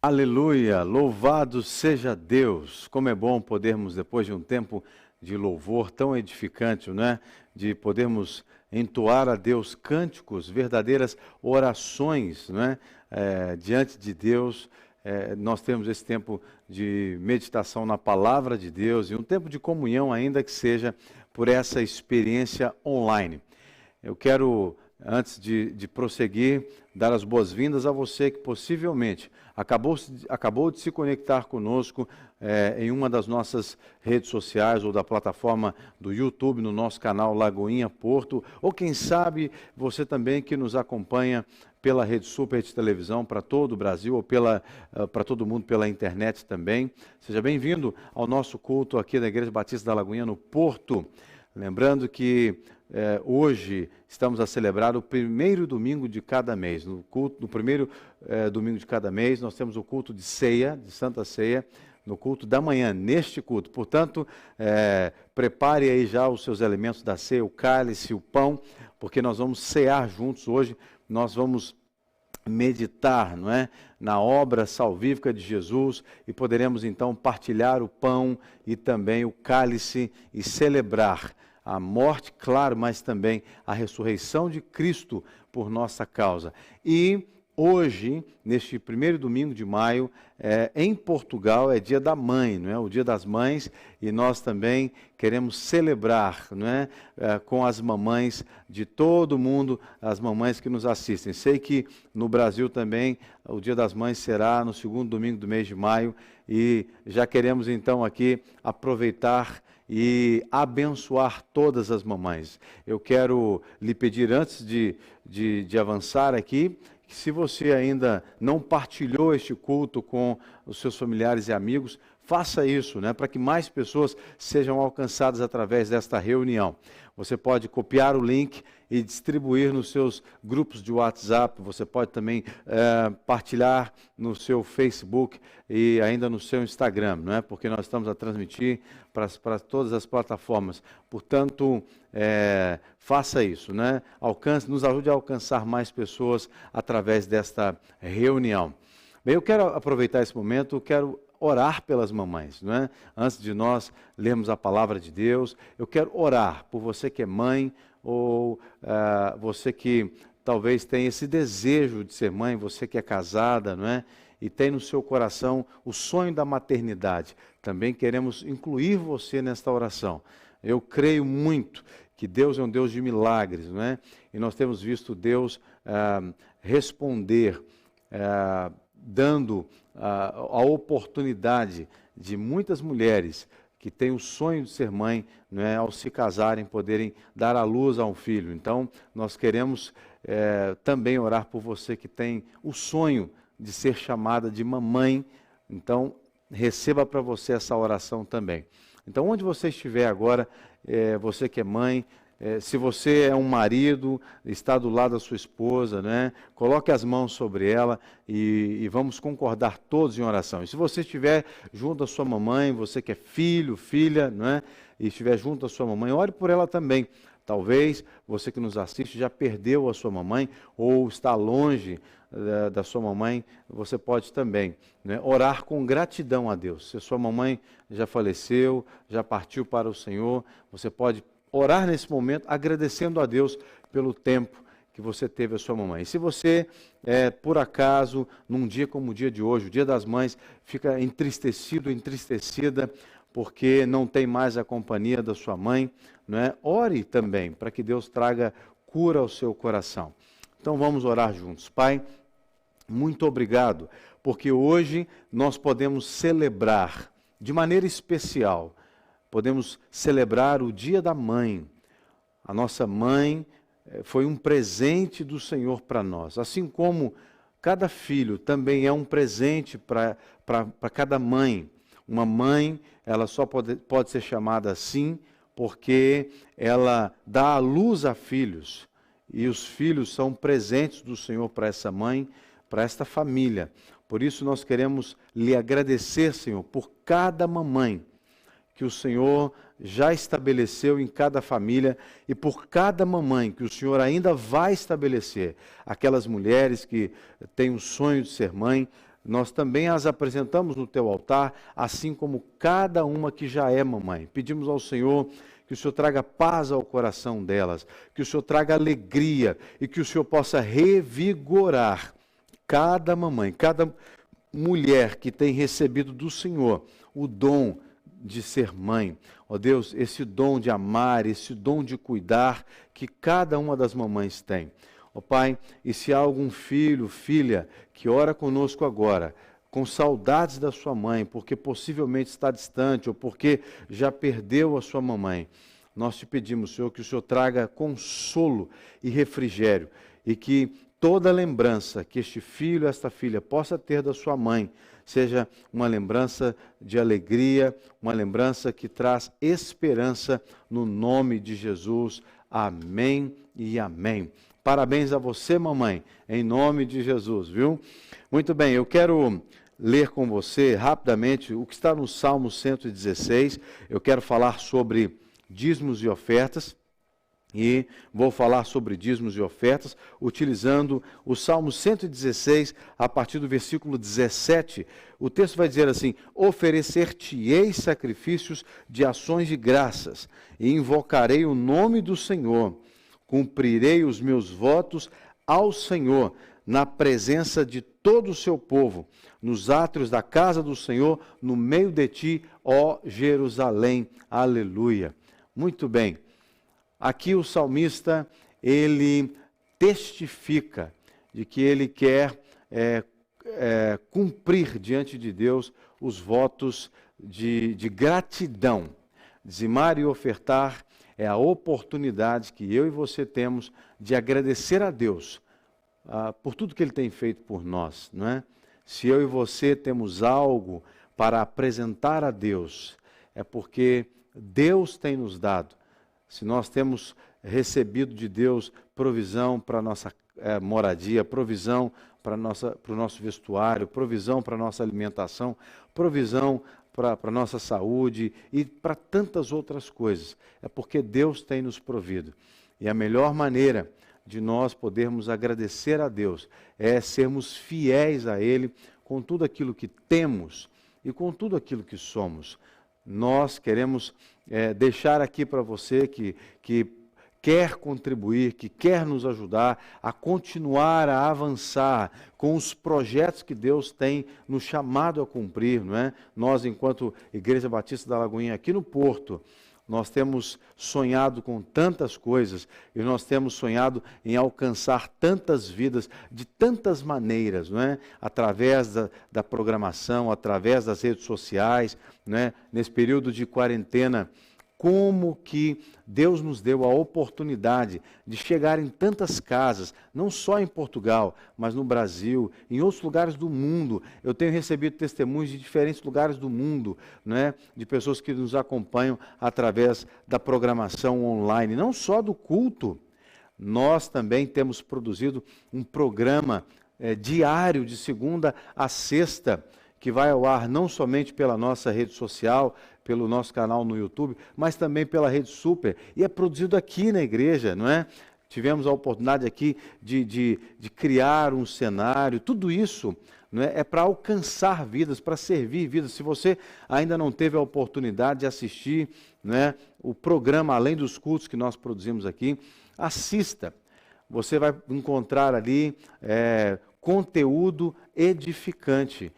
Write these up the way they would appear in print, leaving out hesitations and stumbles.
Aleluia, louvado seja Deus. Como é bom podermos, depois de um tempo de louvor tão edificante, não é? De podermos entoar a Deus cânticos, verdadeiras orações, não é? Diante de Deus. Nós temos esse tempo de meditação na palavra de Deus e um tempo de comunhão, ainda que seja por essa experiência online. Eu quero, antes de prosseguir, dar as boas-vindas a você que possivelmente acabou de se conectar conosco em uma das nossas redes sociais ou da plataforma do YouTube, no nosso canal Lagoinha Porto, ou quem sabe você também que nos acompanha pela Rede Super de televisão para todo o Brasil ou para todo mundo pela internet também. Seja bem-vindo ao nosso culto aqui da Igreja Batista da Lagoinha no Porto. Lembrando que hoje estamos a celebrar o primeiro domingo de cada mês. No primeiro domingo de cada mês nós temos o culto de ceia, de Santa Ceia, no culto da manhã, neste culto. Portanto, prepare aí já os seus elementos da ceia, o cálice, o pão, porque nós vamos cear juntos hoje. Nós vamos meditar, não é, na obra salvífica de Jesus e poderemos então partilhar o pão e também o cálice e celebrar a morte, claro, mas também a ressurreição de Cristo por nossa causa. E hoje, neste primeiro domingo de maio, em Portugal é dia da mãe, não é? O dia das mães, e nós também queremos celebrar, não é? Com as mamães de todo mundo, as mamães que nos assistem. Sei que no Brasil também o dia das mães será no segundo domingo do mês de maio, e já queremos então aqui aproveitar e abençoar todas as mamães. Eu quero lhe pedir, antes de avançar aqui, que se você ainda não partilhou este culto com os seus familiares e amigos, faça isso, né, para que mais pessoas sejam alcançadas através desta reunião. Você pode copiar o link e distribuir nos seus grupos de WhatsApp, você pode também partilhar no seu Facebook e ainda no seu Instagram, não é? Porque nós estamos a transmitir para todas as plataformas. Portanto, faça isso, né? Nos ajude a alcançar mais pessoas através desta reunião. Bem, eu quero aproveitar esse momento, quero orar pelas mamães, não é? Antes de nós lermos a palavra de Deus, eu quero orar por você que é mãe ou você que talvez tenha esse desejo de ser mãe, você que é casada, não é? E tem no seu coração o sonho da maternidade. Também queremos incluir você nesta oração. Eu creio muito que Deus é um Deus de milagres, não é? E nós temos visto Deus responder, dando a oportunidade de muitas mulheres que têm o sonho de ser mãe, não é, ao se casarem, poderem dar à luz a um filho. Então, nós queremos também orar por você que tem o sonho de ser chamada de mamãe. Então, receba para você essa oração também. Então, onde você estiver agora, você que é mãe, se você é um marido, está do lado da sua esposa, né? Coloque as mãos sobre ela e vamos concordar todos em oração. E se você estiver junto à sua mamãe, você que é filho, filha, né? E estiver junto à sua mamãe, ore por ela também. Talvez você que nos assiste já perdeu a sua mamãe ou está longe da sua mamãe, você pode também, né, orar com gratidão a Deus. Se a sua mamãe já faleceu, já partiu para o Senhor, você pode orar nesse momento agradecendo a Deus pelo tempo que você teve a sua mamãe. E se você, por acaso, num dia como o dia de hoje, o Dia das Mães, fica entristecido, entristecida, porque não tem mais a companhia da sua mãe, não é? Ore também para que Deus traga cura ao seu coração. Então vamos orar juntos. Pai, muito obrigado, porque hoje nós podemos celebrar de maneira especial, podemos celebrar o Dia da Mãe. A nossa mãe foi um presente do Senhor para nós, assim como cada filho também é um presente para cada mãe. Uma mãe, ela só pode ser chamada assim porque ela dá à luz a filhos, e os filhos são presentes do Senhor para essa mãe, para esta família. Por isso nós queremos lhe agradecer, Senhor, por cada mamãe que o Senhor já estabeleceu em cada família e por cada mamãe que o Senhor ainda vai estabelecer. Aquelas mulheres que têm o sonho de ser mãe, nós também as apresentamos no teu altar, assim como cada uma que já é mamãe. Pedimos ao Senhor que o Senhor traga paz ao coração delas, que o Senhor traga alegria e que o Senhor possa revigorar cada mamãe, cada mulher que tem recebido do Senhor o dom de ser mãe. Ó Deus, esse dom de amar, esse dom de cuidar que cada uma das mamães tem. Ó Pai, e se há algum filho, filha, que ora conosco agora, com saudades da sua mãe, porque possivelmente está distante ou porque já perdeu a sua mamãe, nós te pedimos, Senhor, que o Senhor traga consolo e refrigério e que toda lembrança que este filho, esta filha possa ter da sua mãe, seja uma lembrança de alegria, uma lembrança que traz esperança no nome de Jesus. Amém e amém. Parabéns a você, mamãe, em nome de Jesus, viu? Muito bem, eu quero ler com você rapidamente o que está no Salmo 116. Eu quero falar sobre dízimos e ofertas. E vou falar sobre dízimos e ofertas, utilizando o Salmo 116, a partir do versículo 17. O texto vai dizer assim: oferecer-te-ei sacrifícios de ações de graças, e invocarei o nome do Senhor. Cumprirei os meus votos ao Senhor, na presença de todo o seu povo, nos átrios da casa do Senhor, no meio de ti, ó Jerusalém. Aleluia. Muito bem. Aqui o salmista, ele testifica de que ele quer cumprir diante de Deus os votos de gratidão. Dizimar e ofertar é a oportunidade que eu e você temos de agradecer a Deus por tudo que Ele tem feito por nós, não é? Se eu e você temos algo para apresentar a Deus, é porque Deus tem nos dado. Se nós temos recebido de Deus provisão para a nossa moradia, provisão para o nosso vestuário, provisão para a nossa alimentação, provisão para a nossa saúde e para tantas outras coisas, é porque Deus tem nos provido. E a melhor maneira de nós podermos agradecer a Deus é sermos fiéis a Ele com tudo aquilo que temos e com tudo aquilo que somos. Nós queremos deixar aqui para você que quer contribuir, que quer nos ajudar a continuar a avançar com os projetos que Deus tem nos chamado a cumprir, não é? Nós, enquanto Igreja Batista da Lagoinha aqui no Porto, nós temos sonhado com tantas coisas e nós temos sonhado em alcançar tantas vidas de tantas maneiras, não é? Através da programação, através das redes sociais, não é? Nesse período de quarentena, como que Deus nos deu a oportunidade de chegar em tantas casas, não só em Portugal, mas no Brasil, em outros lugares do mundo. Eu tenho recebido testemunhos de diferentes lugares do mundo, né, de pessoas que nos acompanham através da programação online, não só do culto. Nós também temos produzido um programa diário, de segunda a sexta, que vai ao ar não somente pela nossa rede social, pelo nosso canal no YouTube, mas também pela Rede Super, e é produzido aqui na igreja, não é? Tivemos a oportunidade aqui de criar um cenário, tudo isso, não é para alcançar vidas, para servir vidas. Se você ainda não teve a oportunidade de assistir, não é, o programa, além dos cultos que nós produzimos aqui, assista. Você vai encontrar ali conteúdo edificante.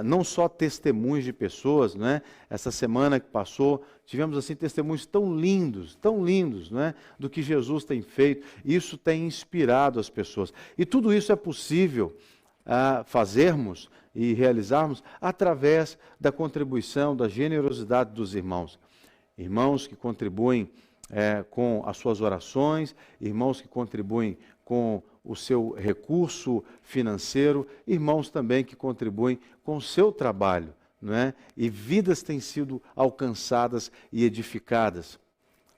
Não só testemunhos de pessoas, né? Essa semana que passou, tivemos assim testemunhos tão lindos, né? Do que Jesus tem feito. Isso tem inspirado as pessoas. E tudo isso é possível fazermos e realizarmos através da contribuição, da generosidade dos irmãos. Irmãos que contribuem com as suas orações, irmãos que contribuem com o seu recurso financeiro, irmãos também que contribuem com o seu trabalho, não é? E vidas têm sido alcançadas e edificadas.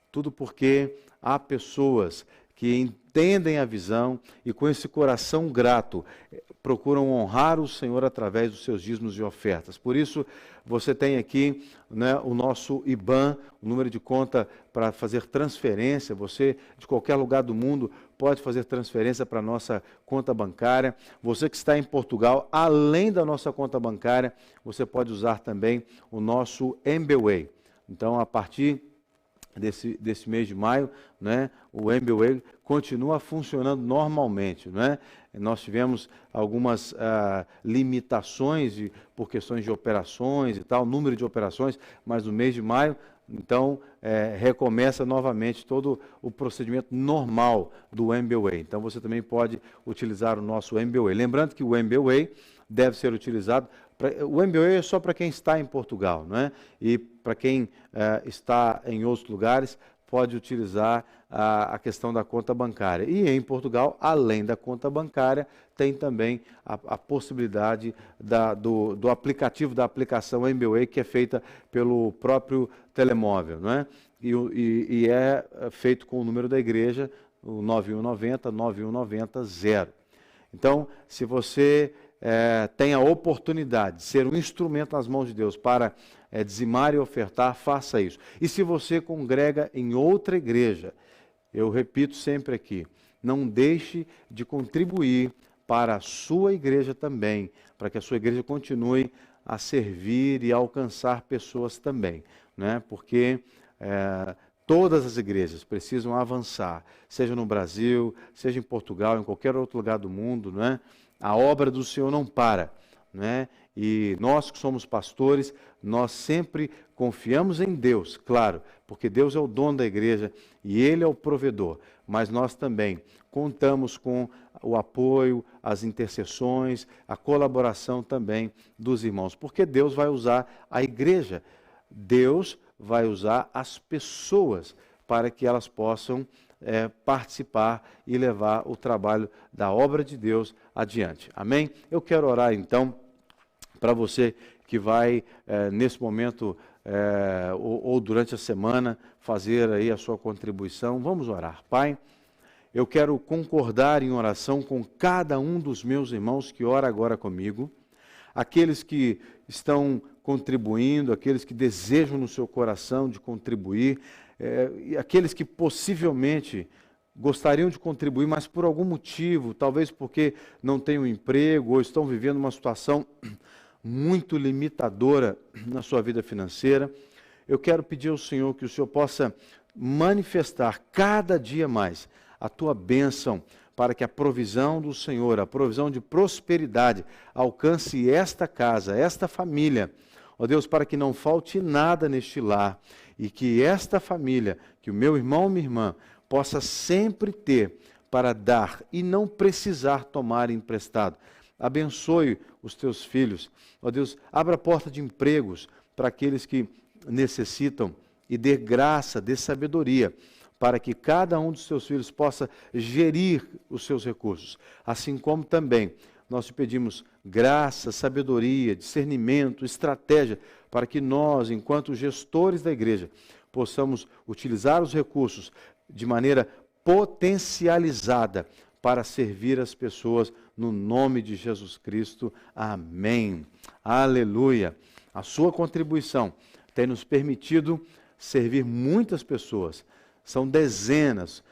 Tudo porque há pessoas que entendem a visão e com esse coração grato procuram honrar o Senhor através dos seus dízimos e ofertas. Por isso, você tem aqui, né, o nosso IBAN, o número de conta para fazer transferência. Você, de qualquer lugar do mundo, pode fazer transferência para a nossa conta bancária. Você que está em Portugal, além da nossa conta bancária, você pode usar também o nosso MBWay. Então, a partir desse mês de maio, né, o MBWay continua funcionando normalmente, né? Nós tivemos algumas limitações por questões de operações e tal, número de operações, mas no mês de maio, então, recomeça novamente todo o procedimento normal do MBWay. Então, você também pode utilizar o nosso MBWay. Lembrando que o MBWay deve ser utilizado, o MBWay é só para quem está em Portugal, não é? E para quem está em outros lugares, pode utilizar a questão da conta bancária. E em Portugal, além da conta bancária, tem também a possibilidade do aplicativo, da aplicação MBWay, que é feita pelo próprio telemóvel, não é? E é feito com o número da igreja, o 9190-9190-0. Então, se você tem a oportunidade de ser um instrumento nas mãos de Deus para dizimar e ofertar, faça isso. E se você congrega em outra igreja, eu repito sempre aqui, não deixe de contribuir para a sua igreja também, para que a sua igreja continue a servir e a alcançar pessoas também, né? Porque todas as igrejas precisam avançar, seja no Brasil, seja em Portugal, em qualquer outro lugar do mundo, né? A obra do Senhor não para, né? E nós que somos pastores, nós sempre confiamos em Deus, claro, porque Deus é o dono da igreja e Ele é o provedor, mas nós também contamos com o apoio, as intercessões, a colaboração também dos irmãos, porque Deus vai usar a igreja, Deus vai usar as pessoas para que elas possam participar e levar o trabalho da obra de Deus adiante. Amém? Eu quero orar então para você que vai nesse momento ou durante a semana fazer aí a sua contribuição. Vamos orar. Pai, eu quero concordar em oração com cada um dos meus irmãos que ora agora comigo, aqueles que estão contribuindo, aqueles que desejam no seu coração de contribuir, e aqueles que possivelmente gostariam de contribuir, mas por algum motivo, talvez porque não têm um emprego ou estão vivendo uma situação muito limitadora na sua vida financeira, eu quero pedir ao Senhor que o Senhor possa manifestar cada dia mais a tua bênção, para que a provisão do Senhor, a provisão de prosperidade, alcance esta casa, esta família. Ó Deus, para que não falte nada neste lar e que esta família, que o meu irmão ou minha irmã, possa sempre ter para dar e não precisar tomar emprestado. Abençoe os teus filhos. Ó Deus, abra a porta de empregos para aqueles que necessitam e dê graça, dê sabedoria, para que cada um dos seus filhos possa gerir os seus recursos. Assim como também nós te pedimos graça, sabedoria, discernimento, estratégia, para que nós, enquanto gestores da igreja, possamos utilizar os recursos de maneira potencializada para servir as pessoas no nome de Jesus Cristo. Amém. Aleluia. A sua contribuição tem nos permitido servir muitas pessoas. São dezenas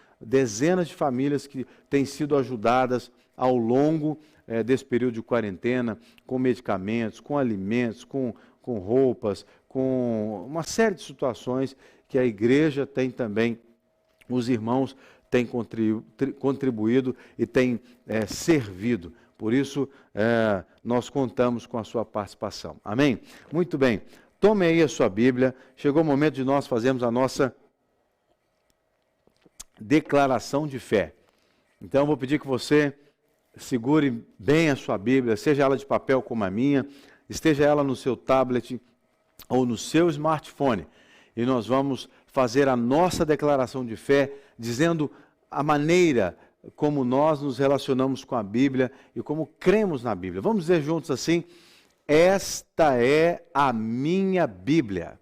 de famílias que têm sido ajudadas ao longo desse período de quarentena, com medicamentos, com alimentos, com roupas, com uma série de situações que a igreja tem também, os irmãos têm contribuído e têm servido. Por isso, nós contamos com a sua participação. Amém? Muito bem. Tome aí a sua Bíblia. Chegou o momento de nós fazermos a nossa declaração de fé. Então, eu vou pedir que você segure bem a sua Bíblia, seja ela de papel como a minha, esteja ela no seu tablet ou no seu smartphone. E nós vamos fazer a nossa declaração de fé, dizendo a maneira como nós nos relacionamos com a Bíblia e como cremos na Bíblia. Vamos dizer juntos assim: esta é a minha Bíblia.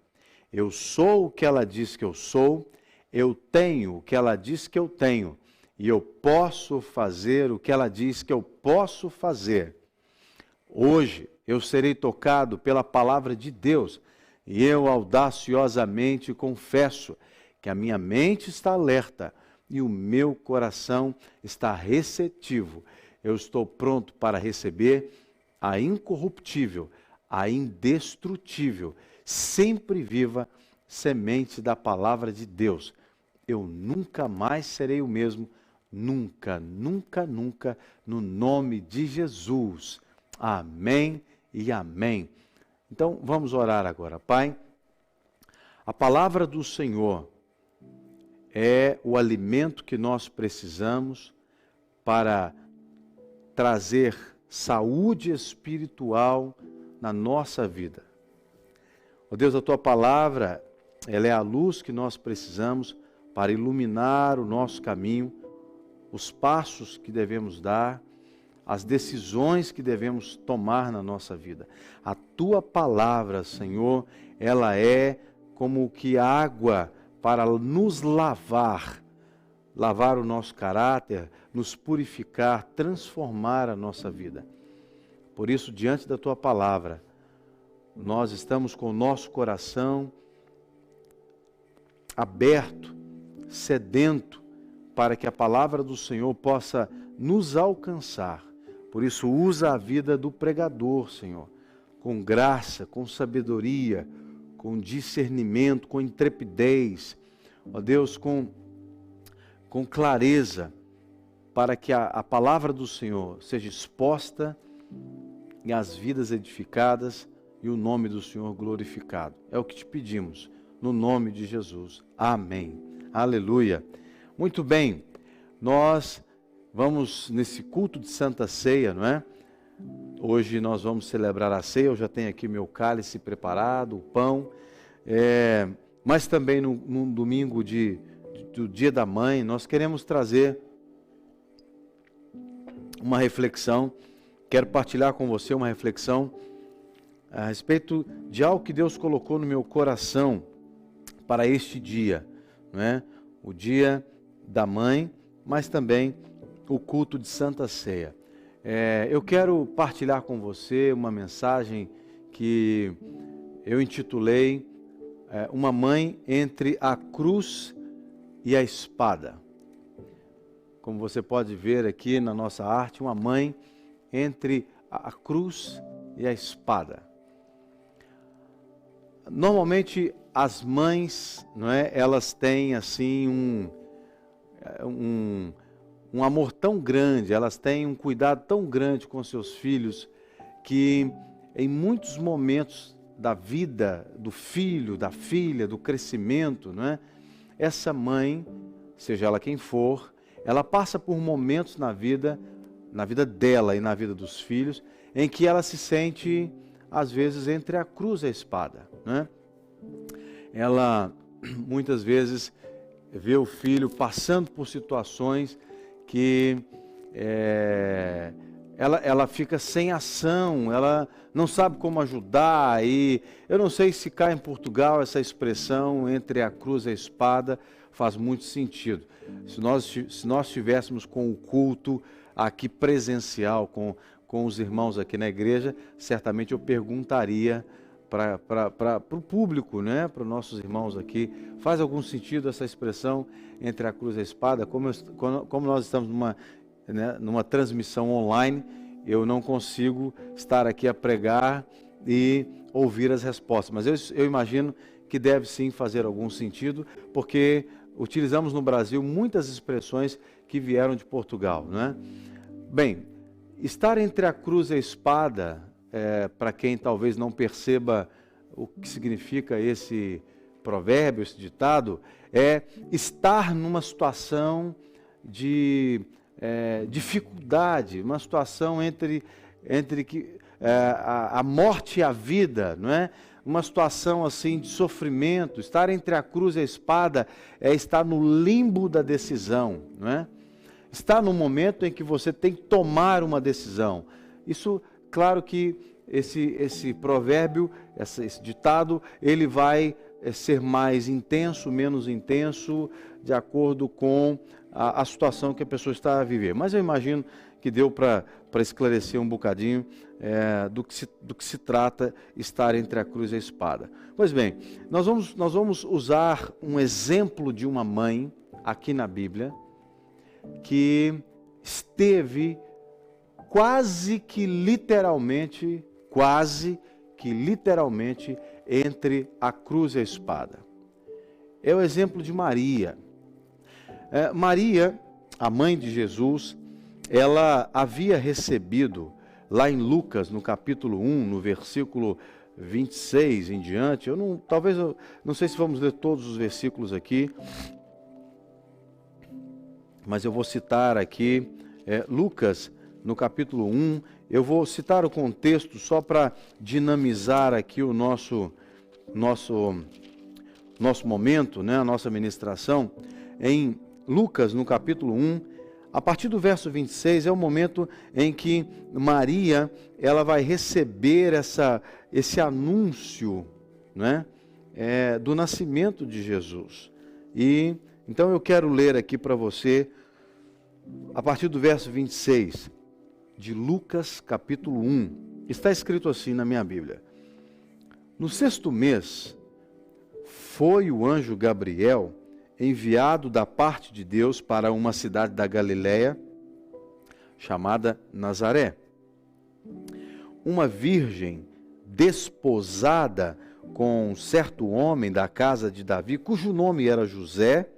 Eu sou o que ela diz que eu sou, eu tenho o que ela diz que eu tenho, e eu posso fazer o que ela diz que eu posso fazer. Hoje eu serei tocado pela palavra de Deus e eu audaciosamente confesso que a minha mente está alerta e o meu coração está receptivo. Eu estou pronto para receber a incorruptível, a indestrutível, sempre viva semente da palavra de Deus. Eu nunca mais serei o mesmo, nunca, nunca, nunca, no nome de Jesus. Amém e amém. Então, vamos orar agora. Pai, a palavra do Senhor é o alimento que nós precisamos para trazer saúde espiritual na nossa vida. Ó Deus, a Tua palavra, ela é a luz que nós precisamos para iluminar o nosso caminho, os passos que devemos dar, as decisões que devemos tomar na nossa vida. A Tua palavra, Senhor, ela é como que água para nos lavar o nosso caráter, nos purificar, transformar a nossa vida. Por isso, diante da Tua palavra, nós estamos com o nosso coração aberto, sedento, para que a palavra do Senhor possa nos alcançar. Por isso, usa a vida do pregador, Senhor, com graça, com sabedoria, com discernimento, com intrepidez, ó Deus, com clareza, para que a palavra do Senhor seja exposta e as vidas edificadas e o nome do Senhor glorificado. É o que te pedimos, no nome de Jesus. Amém. Aleluia. Muito bem, nós vamos nesse culto de Santa Ceia, não é? Hoje nós vamos celebrar a ceia, eu já tenho aqui meu cálice preparado, o pão, mas também no domingo do Dia da Mãe, nós queremos trazer uma reflexão, quero partilhar com você uma reflexão a respeito de algo que Deus colocou no meu coração para este dia, não é? O Dia da Mãe, mas também o culto de Santa Ceia. Eu quero partilhar com você uma mensagem que eu intitulei Uma Mãe entre a Cruz e a Espada. Como você pode ver aqui na nossa arte, uma mãe entre a cruz e a espada. Normalmente as mães, não é, elas têm assim um amor tão grande, elas têm um cuidado tão grande com seus filhos, que em muitos momentos da vida do filho, da filha, do crescimento, não é? Essa mãe, seja ela quem for, ela passa por momentos na vida dela e na vida dos filhos, em que ela se sente, às vezes, entre a cruz e a espada, não é? Ela, muitas vezes, vê o filho passando por situações que ela fica sem ação, ela não sabe como ajudar, e eu não sei se cá em Portugal essa expressão entre a cruz e a espada faz muito sentido. Se nós estivéssemos com o culto aqui presencial, com os irmãos aqui na igreja, certamente eu perguntaria para o público, né, para os nossos irmãos aqui, faz algum sentido essa expressão entre a cruz e a espada? Como nós estamos numa transmissão online, eu não consigo estar aqui a pregar e ouvir as respostas, mas eu imagino que deve sim fazer algum sentido, porque utilizamos no Brasil muitas expressões que vieram de Portugal, não é? Bem, estar entre a cruz e a espada, para quem talvez não perceba o que significa esse provérbio, esse ditado, é estar numa situação de dificuldade, uma situação entre a morte e a vida, não é? Uma situação assim de sofrimento. Estar entre a cruz e a espada é estar no limbo da decisão, não é? Estar no momento em que você tem que tomar uma decisão. Isso, claro que esse provérbio, esse ditado, ele vai ser mais intenso, menos intenso, de acordo com a situação que a pessoa está a viver. Mas eu imagino que deu para esclarecer um bocadinho do que se trata estar entre a cruz e a espada. Pois bem, nós vamos usar um exemplo de uma mãe aqui na Bíblia que esteve quase que literalmente entre a cruz e a espada. É o exemplo de Maria. Maria, a mãe de Jesus, ela havia recebido, lá em Lucas, no capítulo 1, no versículo 26 em diante, não sei se vamos ler todos os versículos aqui, mas eu vou citar aqui Lucas, no capítulo 1, eu vou citar o contexto só para dinamizar aqui o nosso momento, né, a nossa ministração. Em Lucas, no capítulo 1, a partir do verso 26, é o momento em que Maria ela vai receber esse anúncio, né, do nascimento de Jesus. E então eu quero ler aqui para você, a partir do verso 26, de Lucas, capítulo 1. Está escrito assim na minha Bíblia: no 6º mês, foi o anjo Gabriel enviado da parte de Deus para uma cidade da Galiléia, chamada Nazaré. Uma virgem desposada com um certo homem da casa de Davi, cujo nome era José.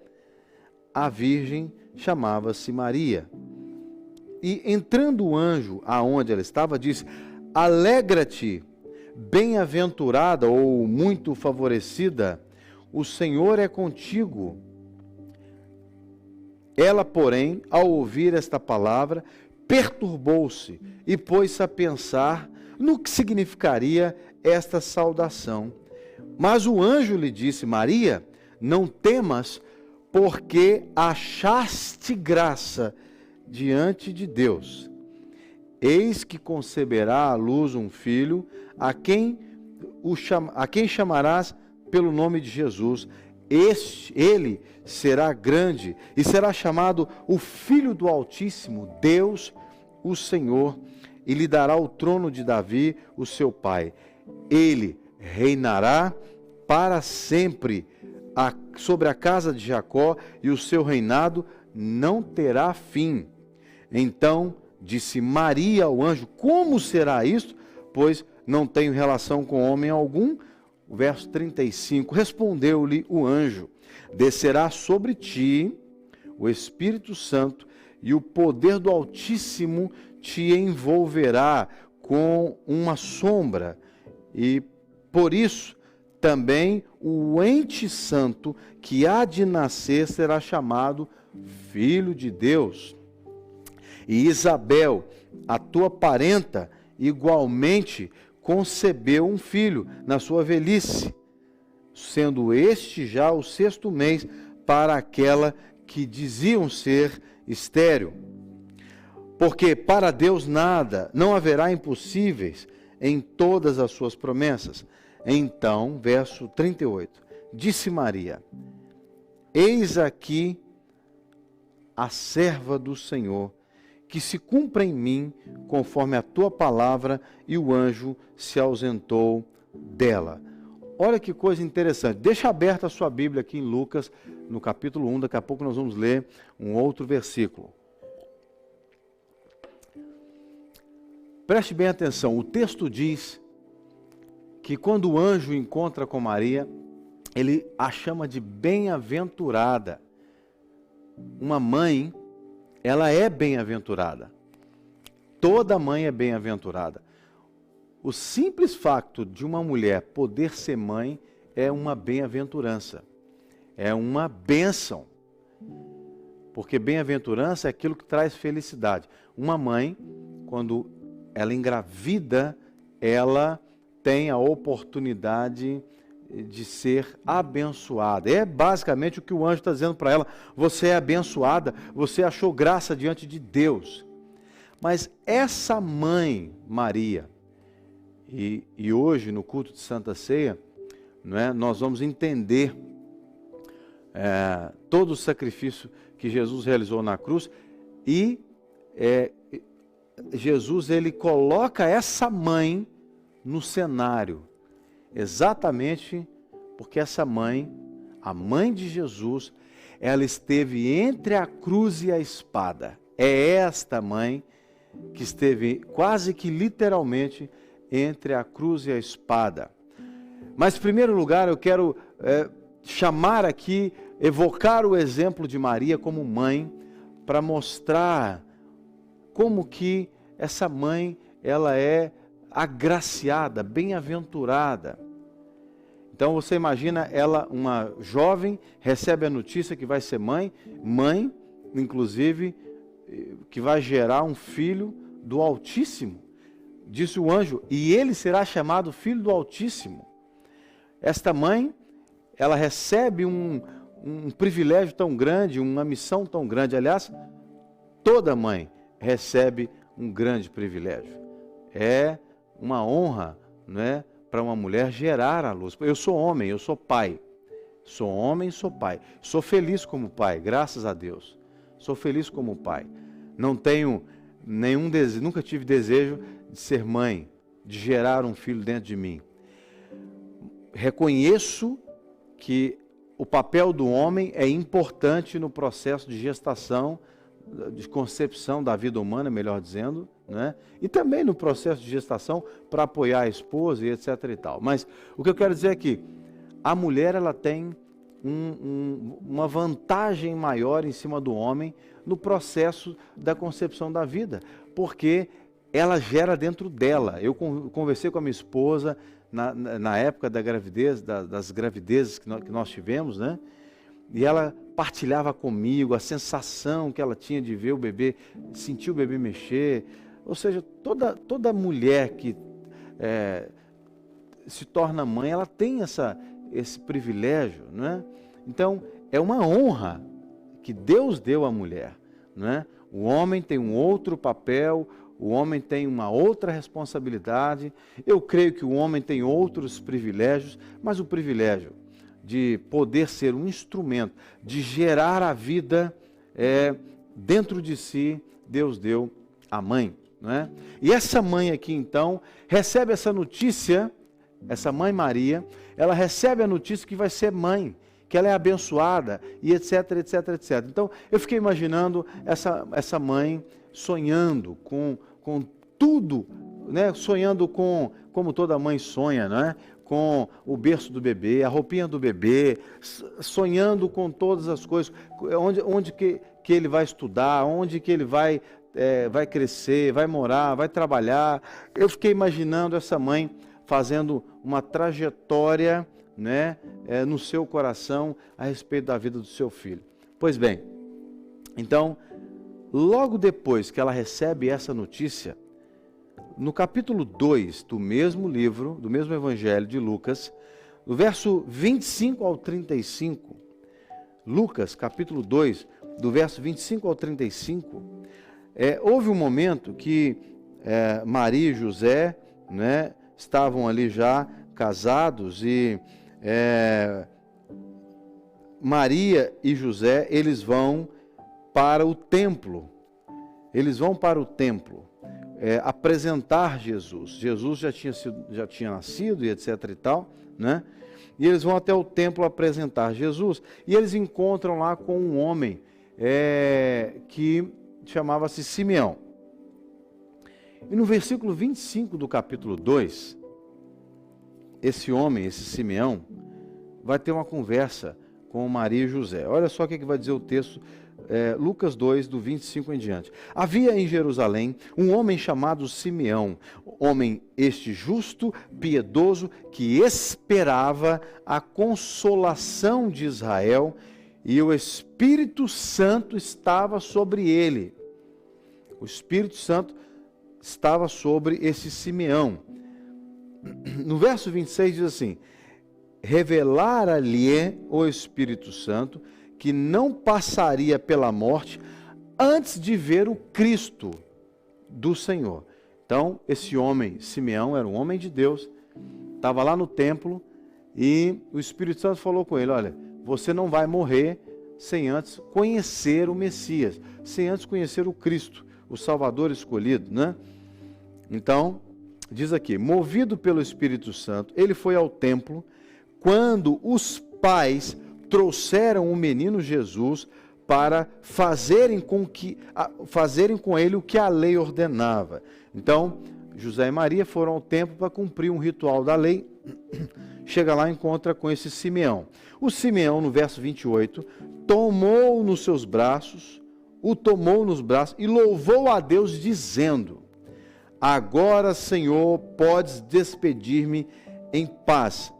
A virgem chamava-se Maria. E entrando o anjo aonde ela estava, disse: alegra-te, bem-aventurada ou muito favorecida, o Senhor é contigo. Ela, porém, ao ouvir esta palavra, perturbou-se e pôs-se a pensar no que significaria esta saudação. Mas o anjo lhe disse: Maria, não temas, porque achaste graça diante de Deus. Eis que conceberá à luz um filho, a quem chamarás pelo nome de Jesus. Ele será grande e será chamado o Filho do Altíssimo, Deus, o Senhor, e lhe dará o trono de Davi, o seu pai. Ele reinará para sempre sobre a casa de Jacó, e o seu reinado não terá fim. Então disse Maria ao anjo: como será isto? Pois não tenho relação com homem algum. O verso 35, respondeu-lhe o anjo: descerá sobre ti o Espírito Santo, e o poder do Altíssimo te envolverá com uma sombra, e por isso também o ente santo que há de nascer será chamado Filho de Deus. E Isabel, a tua parenta, igualmente concebeu um filho na sua velhice, sendo este já o 6º mês para aquela que diziam ser estéril. Porque para Deus não haverá impossíveis em todas as suas promessas. Então, verso 38, disse Maria: eis aqui a serva do Senhor, que se cumpra em mim conforme a tua palavra, e o anjo se ausentou dela. Olha que coisa interessante. Deixa aberta a sua Bíblia aqui em Lucas, no capítulo 1, daqui a pouco nós vamos ler um outro versículo. Preste bem atenção, o texto diz que quando o anjo encontra com Maria, ele a chama de bem-aventurada. Uma mãe, ela é bem-aventurada. Toda mãe é bem-aventurada. O simples fato de uma mulher poder ser mãe é uma bem-aventurança. É uma bênção. Porque bem-aventurança é aquilo que traz felicidade. Uma mãe, quando ela engravida, ela tem a oportunidade de ser abençoada. É basicamente o que o anjo está dizendo para ela: você é abençoada, você achou graça diante de Deus. Mas essa mãe, Maria, e hoje no culto de Santa Ceia, não é, nós vamos entender todo o sacrifício que Jesus realizou na cruz e Jesus, ele coloca essa mãe no cenário, exatamente porque essa mãe, a mãe de Jesus, ela esteve entre a cruz e a espada. É esta mãe que esteve quase que literalmente entre a cruz e a espada. Mas, em primeiro lugar, eu quero chamar aqui, evocar o exemplo de Maria como mãe, para mostrar como que essa mãe, ela é agraciada, bem-aventurada. Então você imagina ela, uma jovem, recebe a notícia que vai ser mãe, inclusive, que vai gerar um filho do Altíssimo. Disse o anjo, e ele será chamado Filho do Altíssimo. Esta mãe, ela recebe um privilégio tão grande, uma missão tão grande. Aliás, toda mãe recebe um grande privilégio. É uma honra, não é, para uma mulher gerar a luz. Eu sou homem, eu sou pai. Sou homem, sou pai. Sou feliz como pai, graças a Deus. Sou feliz como pai. Não tenho nenhum desejo, nunca tive desejo de ser mãe, de gerar um filho dentro de mim. Reconheço que o papel do homem é importante no processo de gestação, de concepção da vida humana, melhor dizendo, né? E também no processo de gestação para apoiar a esposa e etc e tal. Mas o que eu quero dizer é que a mulher, ela tem uma vantagem maior em cima do homem no processo da concepção da vida, porque ela gera dentro dela. Eu conversei com a minha esposa na época da gravidez, das gravidezes que nós tivemos, né? E ela partilhava comigo a sensação que ela tinha de ver o bebê, sentir o bebê mexer. Ou seja, toda mulher que se torna mãe, ela tem esse privilégio, não é? Então, é uma honra que Deus deu à mulher, não é? O homem tem um outro papel, o homem tem uma outra responsabilidade. Eu creio que o homem tem outros privilégios, mas o privilégio de poder ser um instrumento, de gerar a vida dentro de si, Deus deu à mãe, não é? E essa mãe aqui, então, recebe essa notícia, essa mãe Maria, ela recebe a notícia que vai ser mãe, que ela é abençoada, e etc, etc, etc. Então, eu fiquei imaginando essa mãe sonhando com tudo, né? Sonhando como toda mãe sonha, né? Com o berço do bebê, a roupinha do bebê, sonhando com todas as coisas, onde que ele vai estudar, onde que ele vai crescer, vai morar, vai trabalhar. Eu fiquei imaginando essa mãe fazendo uma trajetória, né, no seu coração a respeito da vida do seu filho. Pois bem, então, logo depois que ela recebe essa notícia, no capítulo 2 do mesmo livro, do mesmo evangelho de Lucas, do verso 25 ao 35, Lucas, capítulo 2, do verso 25 ao 35, houve um momento que Maria e José, né, estavam ali já casados e Maria e José, eles vão para o templo. Eles vão para o templo apresentar Jesus. Jesus já tinha nascido e etc e tal, né? E eles vão até o templo apresentar Jesus. E eles encontram lá com um homem que chamava-se Simeão. E no versículo 25 do capítulo 2, esse homem, esse Simeão, vai ter uma conversa com Maria e José. Olha só o que vai dizer o texto, Lucas 2, do 25 em diante. Havia em Jerusalém um homem chamado Simeão, homem este justo, piedoso, que esperava a consolação de Israel, e o Espírito Santo estava sobre ele. O Espírito Santo estava sobre esse Simeão. No verso 26 diz assim: revelara-lhe o Espírito Santo que não passaria pela morte antes de ver o Cristo do Senhor. Então, esse homem, Simeão, era um homem de Deus, estava lá no templo, E o Espírito Santo falou com ele: olha, você não vai morrer sem antes conhecer o Messias, sem antes conhecer o Cristo, o Salvador escolhido, né? Então, diz aqui, movido pelo Espírito Santo, ele foi ao templo quando os pais trouxeram o menino Jesus para fazerem com ele o que a lei ordenava. Então, José e Maria foram ao templo para cumprir um ritual da lei. Chega lá e encontra com esse Simeão. O Simeão, no verso 28, tomou nos braços e louvou a Deus, dizendo: agora, Senhor, podes despedir em paz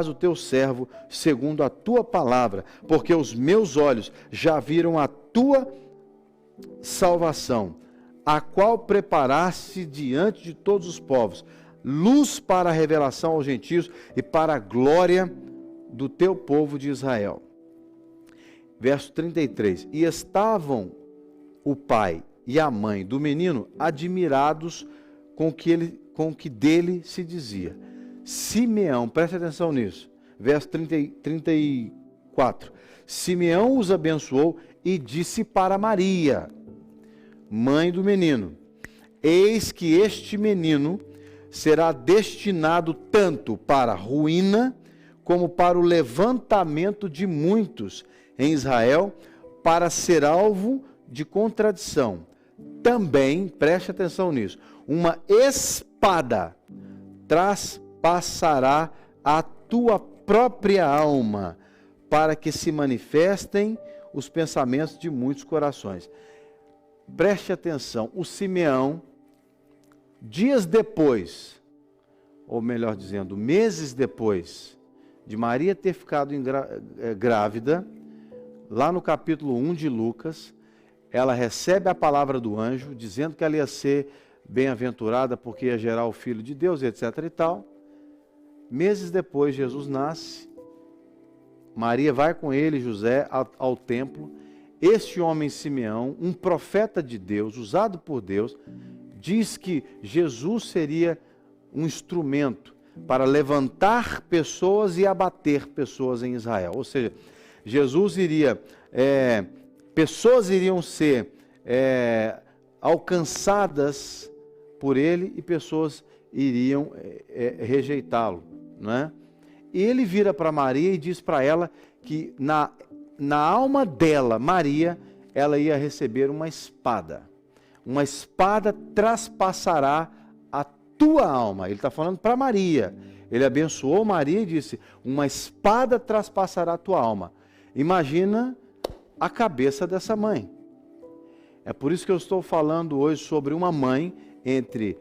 o teu servo, segundo a tua palavra, porque os meus olhos já viram a tua salvação, a qual preparaste diante de todos os povos, luz para a revelação aos gentios e para a glória do teu povo de Israel. Verso 33, e estavam o pai e a mãe do menino admirados com o que dele se dizia. Simeão, preste atenção nisso, verso 34, Simeão os abençoou e disse para Maria, mãe do menino: eis que este menino será destinado tanto para a ruína como para o levantamento de muitos em Israel, para ser alvo de contradição. Também, preste atenção nisso, uma espada traspassará a tua própria alma, para que se manifestem os pensamentos de muitos corações. Preste atenção, o Simeão, dias depois, ou melhor dizendo, meses depois de Maria ter ficado grávida, lá no capítulo 1 de Lucas, ela recebe a palavra do anjo, dizendo que ela ia ser bem-aventurada porque ia gerar o Filho de Deus, etc. e tal. Meses depois, Jesus nasce, Maria vai com ele, José, ao templo. Este homem Simeão, um profeta de Deus, usado por Deus, diz que Jesus seria um instrumento para levantar pessoas e abater pessoas em Israel. Ou seja, Jesus pessoas iriam ser alcançadas por ele e pessoas iriam rejeitá-lo, não é? E ele vira para Maria e diz para ela que na alma dela, Maria, ela ia receber uma espada. Uma espada traspassará a tua alma. Ele está falando para Maria. Ele abençoou Maria e disse: uma espada traspassará a tua alma. Imagina a cabeça dessa mãe. É por isso que eu estou falando hoje sobre uma mãe entre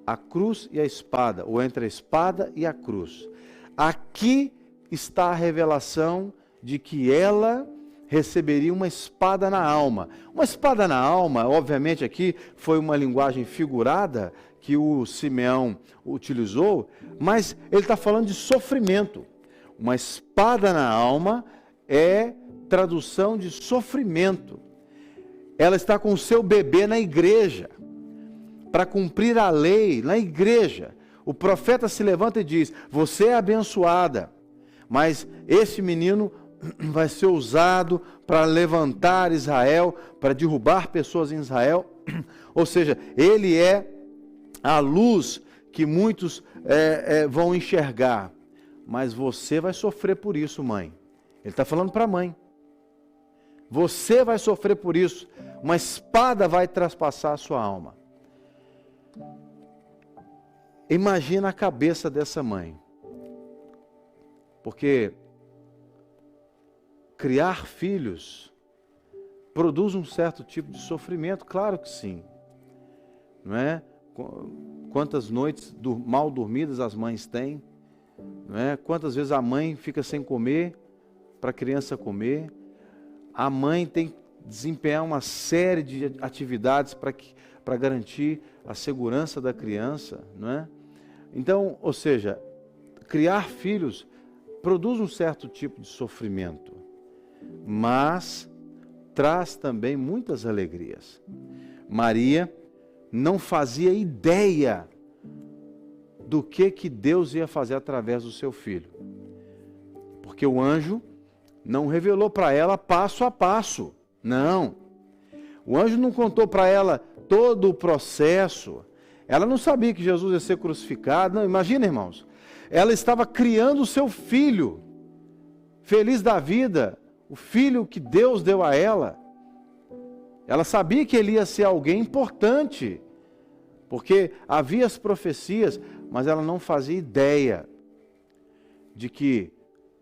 a cruz e a espada, ou entre a espada e a cruz. Aqui está a revelação de que ela receberia uma espada na alma. Uma espada na alma, obviamente aqui foi uma linguagem figurada que o Simeão utilizou, mas ele está falando de sofrimento. Uma espada na alma é tradução de sofrimento. Ela está com o seu bebê na igreja, para cumprir a lei na igreja. O profeta se levanta e diz: você é abençoada, mas esse menino vai ser usado para levantar Israel, para derrubar pessoas em Israel. Ou seja, ele é a luz que muitos vão enxergar. Mas você vai sofrer por isso, mãe. Ele está falando para a mãe. Você vai sofrer por isso. Uma espada vai traspassar a sua alma. Imagina a cabeça dessa mãe. Porque criar filhos produz um certo tipo de sofrimento, claro que sim. Não é? Quantas noites mal dormidas as mães têm? Não é? Quantas vezes a mãe fica sem comer para a criança comer? A mãe tem que desempenhar uma série de atividades para garantir a segurança da criança, não é? Então, ou seja, criar filhos produz um certo tipo de sofrimento, mas traz também muitas alegrias. Maria não fazia ideia do que Deus ia fazer através do seu filho. Porque o anjo não revelou para ela passo a passo. Não. O anjo não contou para ela todo o processo. Ela não sabia que Jesus ia ser crucificado. Não, imagina, irmãos. Ela estava criando o seu filho, feliz da vida, o filho que Deus deu a ela. Ela sabia que ele ia ser alguém importante, porque havia as profecias, mas ela não fazia ideia de que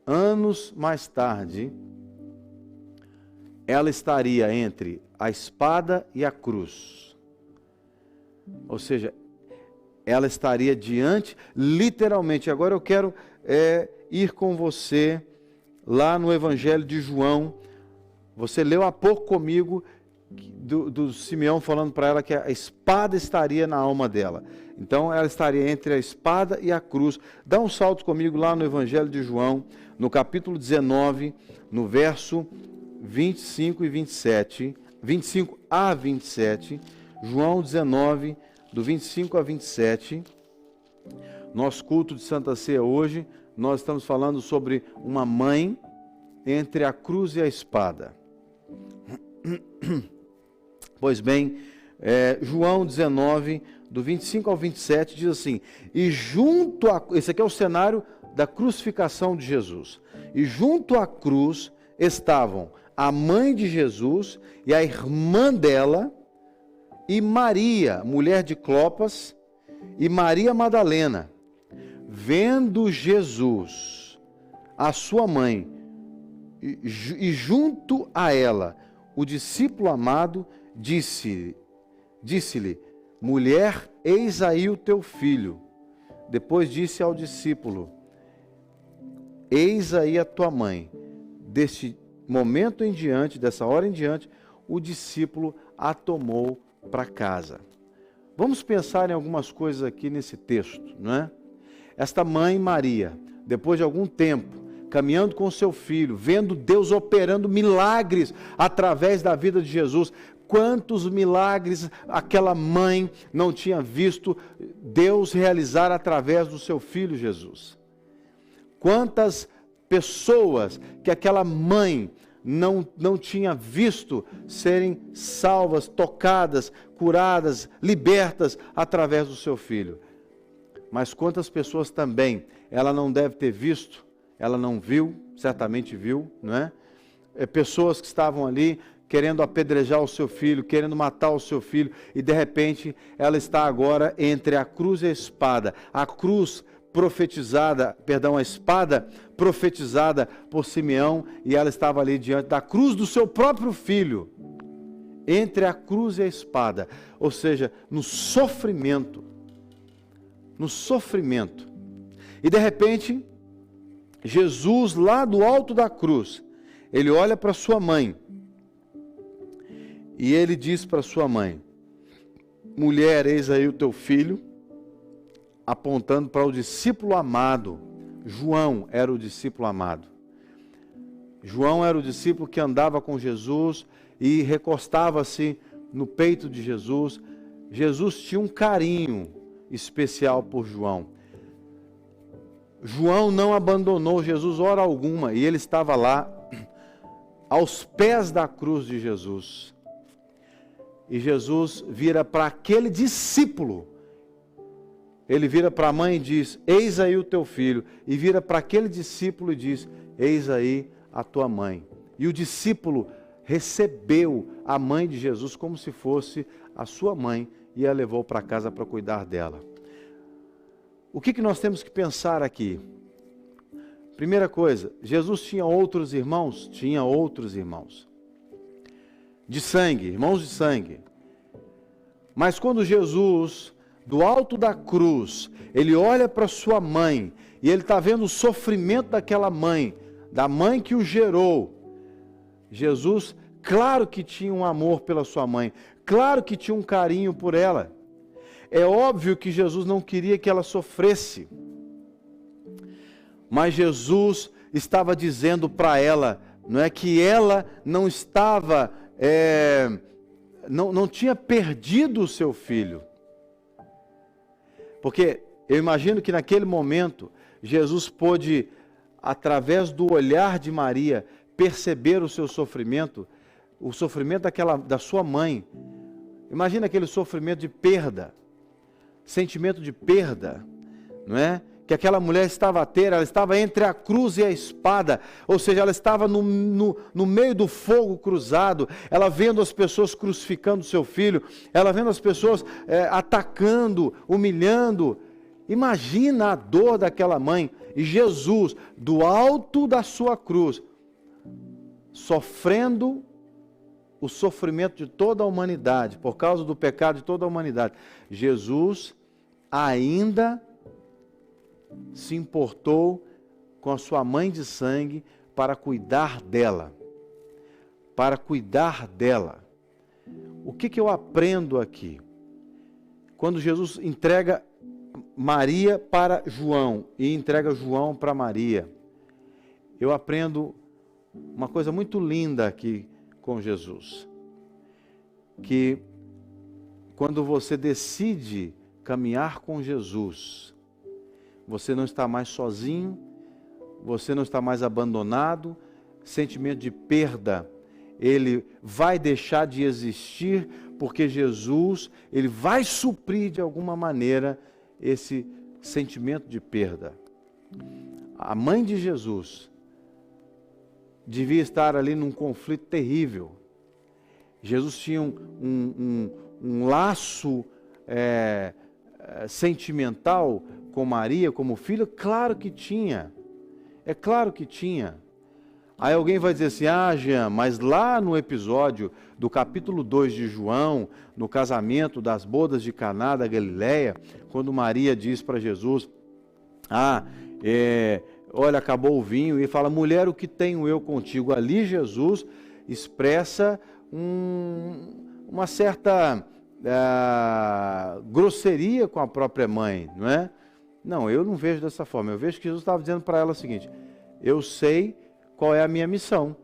anos mais tarde ela estaria entre a espada e a cruz. Ou seja, ela estaria diante, literalmente. Agora eu quero ir com você lá no Evangelho de João. Você leu há pouco comigo do Simeão falando para ela que a espada estaria na alma dela. Então ela estaria entre a espada e a cruz. Dá um salto comigo lá no Evangelho de João, no capítulo 19, no verso 25 e 27, 25 a 27, João 19, do 25 a 27, nosso culto de Santa Ceia hoje, nós estamos falando sobre uma mãe entre a cruz e a espada. Pois bem, João 19, do 25 ao 27, diz assim, esse aqui é o cenário da crucificação de Jesus, e junto à cruz estavam a mãe de Jesus e a irmã dela, e Maria, mulher de Clopas, e Maria Madalena. Vendo Jesus, a sua mãe, e junto a ela, o discípulo amado, disse-lhe, mulher, eis aí o teu filho. Depois disse ao discípulo, eis aí a tua mãe. Deste momento em diante, dessa hora em diante, o discípulo a tomou para casa. Vamos pensar em algumas coisas aqui nesse texto, não é? Esta mãe Maria, depois de algum tempo, caminhando com seu filho, vendo Deus operando milagres através da vida de Jesus. Quantos milagres aquela mãe não tinha visto Deus realizar através do seu filho Jesus? Quantas pessoas que aquela mãe não tinha visto serem salvas, tocadas, curadas, libertas através do seu filho. Mas quantas pessoas também ela não deve ter visto, ela não viu, certamente viu, não é? Pessoas que estavam ali querendo apedrejar o seu filho, querendo matar o seu filho, e de repente ela está agora entre a cruz e a espada. A cruz profetizada, a espada profetizada por Simeão, e ela estava ali diante da cruz do seu próprio filho, entre a cruz e a espada, ou seja, no sofrimento. E de repente, Jesus lá do alto da cruz, ele olha para sua mãe, e ele diz para sua mãe, mulher, eis aí o teu filho, apontando para o discípulo amado. João era o discípulo amado. João era o discípulo que andava com Jesus e recostava-se no peito de Jesus. Jesus tinha um carinho especial por João. João não abandonou Jesus hora alguma, e ele estava lá aos pés da cruz de Jesus. E Jesus vira para aquele discípulo, ele vira para a mãe e diz, eis aí o teu filho, e vira para aquele discípulo e diz, eis aí a tua mãe. E o discípulo recebeu a mãe de Jesus como se fosse a sua mãe, e a levou para casa para cuidar dela. O que nós temos que pensar aqui? Primeira coisa, Jesus tinha outros irmãos? Tinha outros irmãos. De sangue, irmãos de sangue. Mas quando Jesus, do alto da cruz, ele olha para sua mãe, e ele está vendo o sofrimento daquela mãe, da mãe que o gerou. Jesus, claro que tinha um amor pela sua mãe, claro que tinha um carinho por ela. É óbvio que Jesus não queria que ela sofresse, mas Jesus estava dizendo para ela, não é que ela não estava, não tinha perdido o seu filho, porque Eu imagino que naquele momento, Jesus pôde, através do olhar de Maria, perceber o seu sofrimento, o sofrimento da sua mãe. Imagina aquele sofrimento de perda, sentimento de perda, não é? Que aquela mulher estava a ter, ela estava entre a cruz e a espada, ou seja, ela estava no meio do fogo cruzado, ela vendo as pessoas crucificando seu filho, ela vendo as pessoas atacando, humilhando. Imagina a dor daquela mãe, e Jesus, do alto da sua cruz, sofrendo o sofrimento de toda a humanidade, por causa do pecado de toda a humanidade. Jesus ainda se importou com a sua mãe de sangue para cuidar dela. Para cuidar dela. O que eu aprendo aqui? Quando Jesus entrega Maria para João e entrega João para Maria, eu aprendo uma coisa muito linda aqui com Jesus. Que quando você decide caminhar com Jesus, você não está mais sozinho, você não está mais abandonado, sentimento de perda, ele vai deixar de existir, porque Jesus, ele vai suprir de alguma maneira esse sentimento de perda. A mãe de Jesus devia estar ali num conflito terrível. Jesus tinha um laço sentimental com Maria, como filha? Claro que tinha. É claro que tinha. Aí alguém vai dizer assim, Jean, mas lá no episódio do capítulo 2 de João, no casamento das bodas de Caná da Galileia, quando Maria diz para Jesus, olha, acabou o vinho, e fala, mulher, o que tenho eu contigo? Ali Jesus expressa uma certa grosseria com a própria mãe, não é? Não, eu não vejo dessa forma. Eu vejo que Jesus estava dizendo para ela o seguinte, eu sei qual é a minha missão.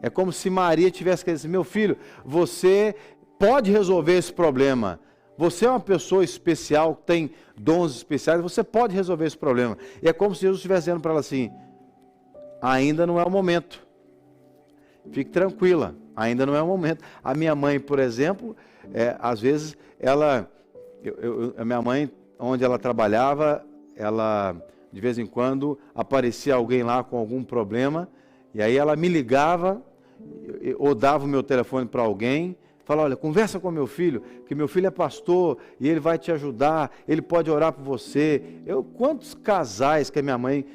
É como se Maria tivesse que dizer, meu filho, você pode resolver esse problema. Você é uma pessoa especial, tem dons especiais, você pode resolver esse problema. E é como se Jesus estivesse dizendo para ela assim, ainda não é o momento. Fique tranquila, ainda não é o momento. A minha mãe, por exemplo, às vezes, a minha mãe, onde ela trabalhava, ela, de vez em quando, aparecia alguém lá com algum problema, e aí ela me ligava, ou dava o meu telefone para alguém, falava, olha, conversa com meu filho, que meu filho é pastor, e ele vai te ajudar, ele pode orar por você. Quantos casais que a minha mãe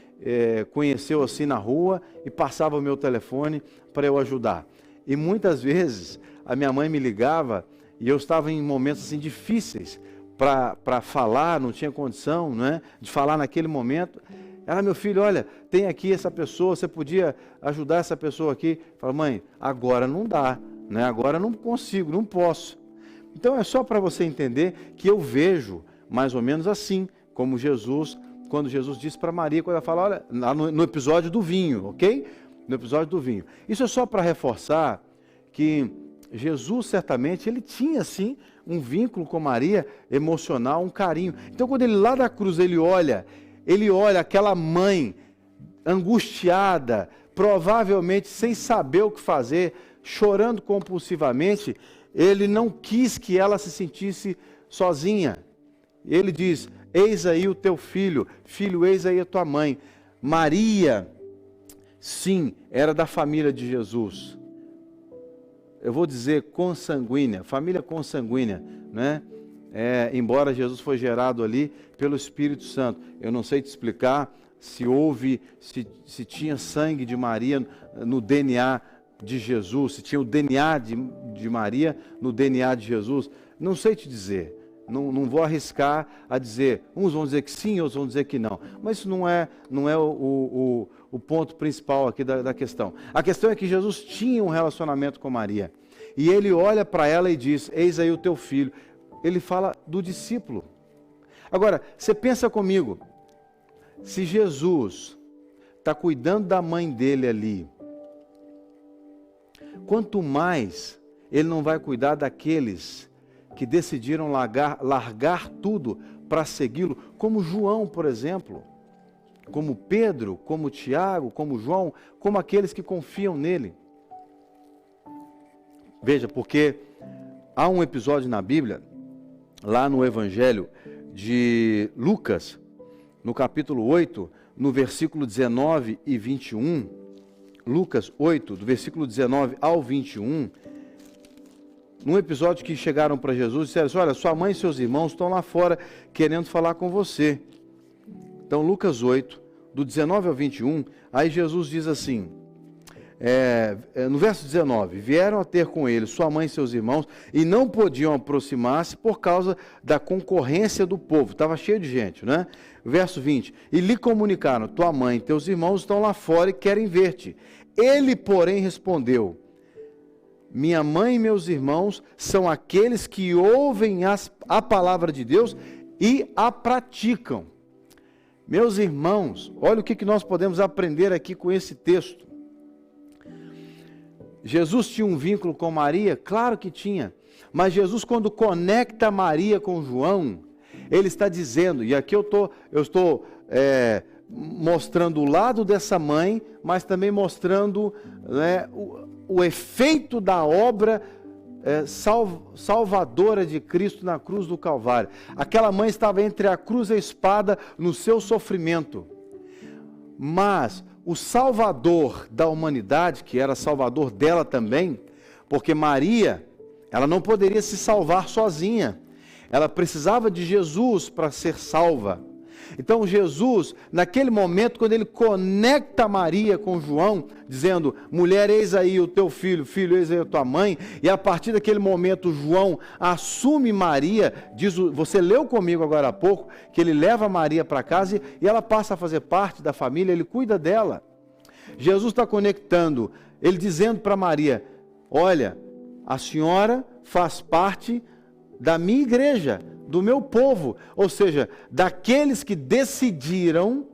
conheceu assim na rua, e passava o meu telefone para eu ajudar. E muitas vezes, a minha mãe me ligava, e eu estava em momentos assim difíceis, para falar, não tinha condição, não é, de falar naquele momento. Ela, meu filho, olha, tem aqui essa pessoa, você podia ajudar essa pessoa aqui? Fala, mãe, agora não dá, né? Agora não consigo, não posso. Então é só para você entender que eu vejo mais ou menos assim, como Jesus, quando Jesus disse para Maria, quando ela fala, olha, lá no episódio do vinho, ok? No episódio do vinho. Isso é só para reforçar que Jesus, certamente, ele tinha, sim, um vínculo com Maria emocional, um carinho. Então, quando ele lá da cruz, ele olha aquela mãe angustiada, provavelmente sem saber o que fazer, chorando compulsivamente, ele não quis que ela se sentisse sozinha. Ele diz, eis aí o teu filho, filho, eis aí a tua mãe. Maria, sim, era da família de Jesus. Eu vou dizer consanguínea, família consanguínea, né? Embora Jesus foi gerado ali pelo Espírito Santo. Eu não sei te explicar se tinha sangue de Maria no DNA de Jesus, se tinha o DNA de Maria no DNA de Jesus. Não sei te dizer, não vou arriscar a dizer, uns vão dizer que sim, outros vão dizer que não. Mas isso não é o ponto principal aqui da questão. A questão é que Jesus tinha um relacionamento com Maria. E ele olha para ela e diz, eis aí o teu filho. Ele fala do discípulo. Agora, você pensa comigo, se Jesus está cuidando da mãe dele ali, quanto mais ele não vai cuidar daqueles que decidiram largar tudo para segui-lo, como João, por exemplo, como Pedro, como Tiago, como João, como aqueles que confiam nele. Veja, porque há um episódio na Bíblia, lá no Evangelho de Lucas, no capítulo 8, no versículo 19 e 21, Lucas 8, do versículo 19 ao 21, num episódio que chegaram para Jesus e disseram assim, olha, sua mãe e seus irmãos estão lá fora querendo falar com você. Então, Lucas 8, do 19 ao 21, aí Jesus diz assim, no verso 19, vieram a ter com ele sua mãe e seus irmãos e não podiam aproximar-se por causa da concorrência do povo, estava cheio de gente, né? Verso 20, e lhe comunicaram, tua mãe e teus irmãos estão lá fora e querem ver-te. Ele, porém, respondeu, minha mãe e meus irmãos são aqueles que ouvem a palavra de Deus e a praticam. Meus irmãos, olha o que nós podemos aprender aqui com esse texto. Jesus tinha um vínculo com Maria? Claro que tinha. Mas Jesus, quando conecta Maria com João, ele está dizendo, e aqui eu estou mostrando o lado dessa mãe, mas também mostrando, né, o efeito da obra salvadora de Cristo na cruz do Calvário. Aquela mãe estava entre a cruz e a espada no seu sofrimento. Mas o Salvador da humanidade, que era Salvador dela também, porque Maria, ela não poderia se salvar sozinha. Ela precisava de Jesus para ser salva. Então Jesus, naquele momento, quando ele conecta Maria com João, dizendo, mulher, eis aí o teu filho, filho, eis aí a tua mãe, e a partir daquele momento João assume Maria, você leu comigo agora há pouco, que ele leva Maria para casa e ela passa a fazer parte da família, ele cuida dela. Jesus está conectando, ele dizendo para Maria, olha, a senhora faz parte da minha igreja, do meu povo, ou seja, daqueles que decidiram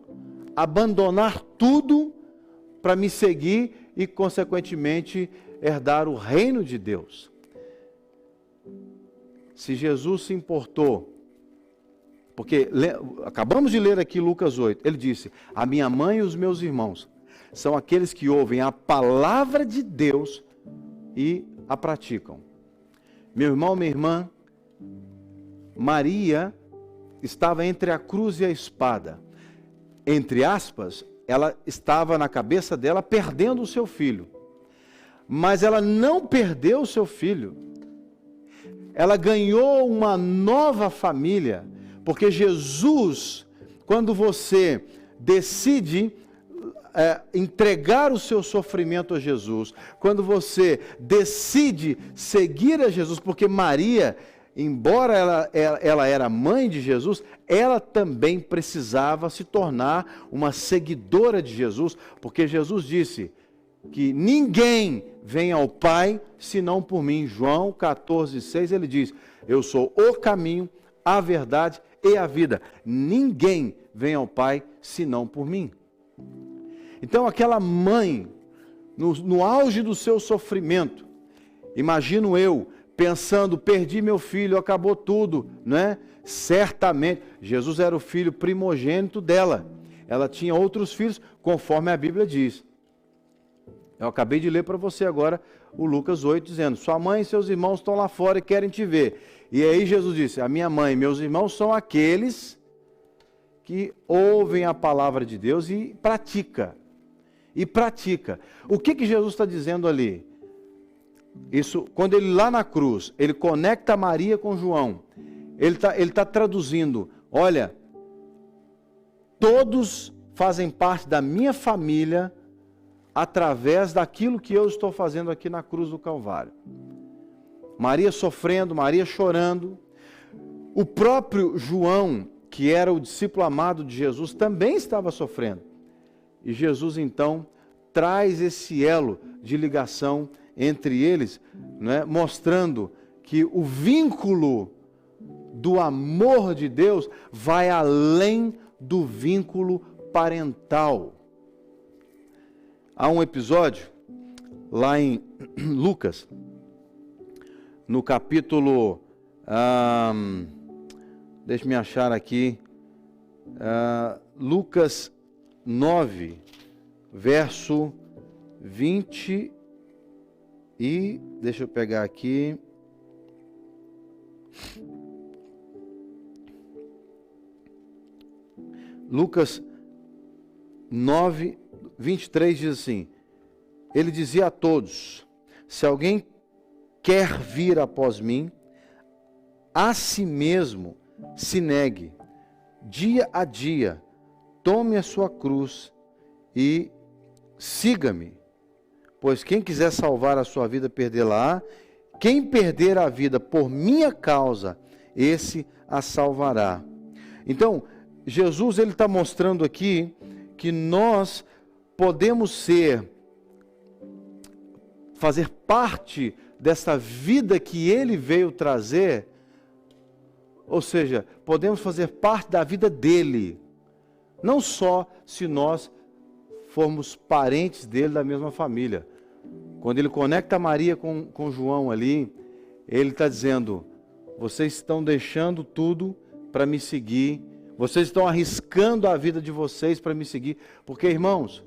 abandonar tudo para me seguir e, consequentemente, herdar o reino de Deus. Se Jesus se importou, porque acabamos de ler aqui Lucas 8, ele disse, a minha mãe e os meus irmãos são aqueles que ouvem a palavra de Deus e a praticam. Meu irmão, minha irmã, Maria estava entre a cruz e a espada. Entre aspas, ela estava na cabeça dela perdendo o seu filho. Mas ela não perdeu o seu filho. Ela ganhou uma nova família, porque Jesus, quando você decide entregar o seu sofrimento a Jesus, quando você decide seguir a Jesus, porque Maria, embora ela era mãe de Jesus, ela também precisava se tornar uma seguidora de Jesus, porque Jesus disse que ninguém vem ao Pai senão por mim. João 14,6, ele diz, eu sou o caminho, a verdade e a vida. Ninguém vem ao Pai senão por mim. Então aquela mãe, no auge do seu sofrimento, imagino eu, pensando, perdi meu filho, acabou tudo, né? Certamente, Jesus era o filho primogênito dela. Ela tinha outros filhos, conforme a Bíblia diz. Eu acabei de ler para você agora o Lucas 8, dizendo, sua mãe e seus irmãos estão lá fora e querem te ver. E aí Jesus disse, a minha mãe e meus irmãos são aqueles que ouvem a palavra de Deus e pratica. E pratica. O que Jesus está dizendo ali? Isso, quando ele lá na cruz, ele conecta Maria com João, ele tá traduzindo, olha, todos fazem parte da minha família através daquilo que eu estou fazendo aqui na cruz do Calvário. Maria sofrendo, Maria chorando, o próprio João, que era o discípulo amado de Jesus, também estava sofrendo. E Jesus então traz esse elo de ligação entre eles, né, mostrando que o vínculo do amor de Deus vai além do vínculo parental. Há um episódio lá em Lucas, no capítulo deixe-me achar aqui, Lucas 9, verso 20 e, deixa eu pegar aqui, Lucas 9, 23 diz assim, ele dizia a todos, se alguém quer vir após mim, a si mesmo se negue, dia a dia, tome a sua cruz e siga-me. Pois quem quiser salvar a sua vida, perdê-la-á. Quem perder a vida por minha causa, esse a salvará. Então, Jesus ele está mostrando aqui que nós podemos fazer parte dessa vida que ele veio trazer, ou seja, podemos fazer parte da vida dele, não só se nós formos parentes dele da mesma família. Quando ele conecta Maria com João ali, ele está dizendo, vocês estão deixando tudo para me seguir, vocês estão arriscando a vida de vocês para me seguir, porque irmãos,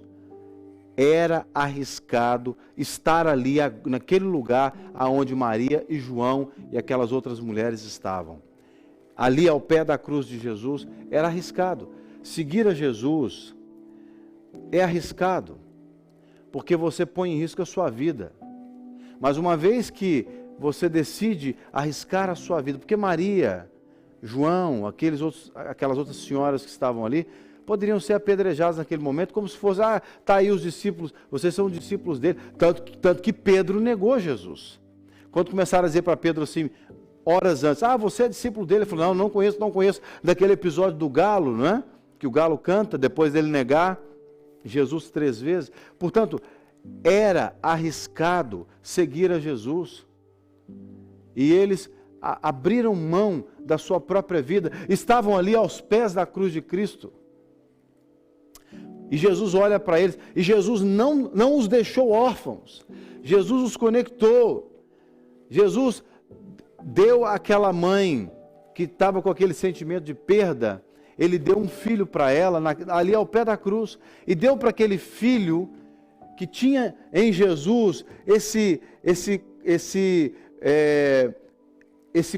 era arriscado estar ali, naquele lugar onde Maria e João e aquelas outras mulheres estavam. Ali ao pé da cruz de Jesus, era arriscado. Seguir a Jesus é arriscado, porque você põe em risco a sua vida. Mas uma vez que você decide arriscar a sua vida, porque Maria, João, aquelas outras senhoras que estavam ali, poderiam ser apedrejadas naquele momento, como se fosse, está aí os discípulos, vocês são discípulos dele, tanto que Pedro negou Jesus. Quando começaram a dizer para Pedro assim, horas antes, você é discípulo dele, ele falou, não conheço, daquele episódio do galo, não é? Que o galo canta, depois dele negar Jesus 3 vezes. Portanto, era arriscado seguir a Jesus, e eles abriram mão da sua própria vida, estavam ali aos pés da cruz de Cristo, e Jesus olha para eles, e Jesus não os deixou órfãos, Jesus os conectou, Jesus deu àquela mãe que estava com aquele sentimento de perda, ele deu um filho para ela, ali ao pé da cruz, e deu para aquele filho que tinha em Jesus esse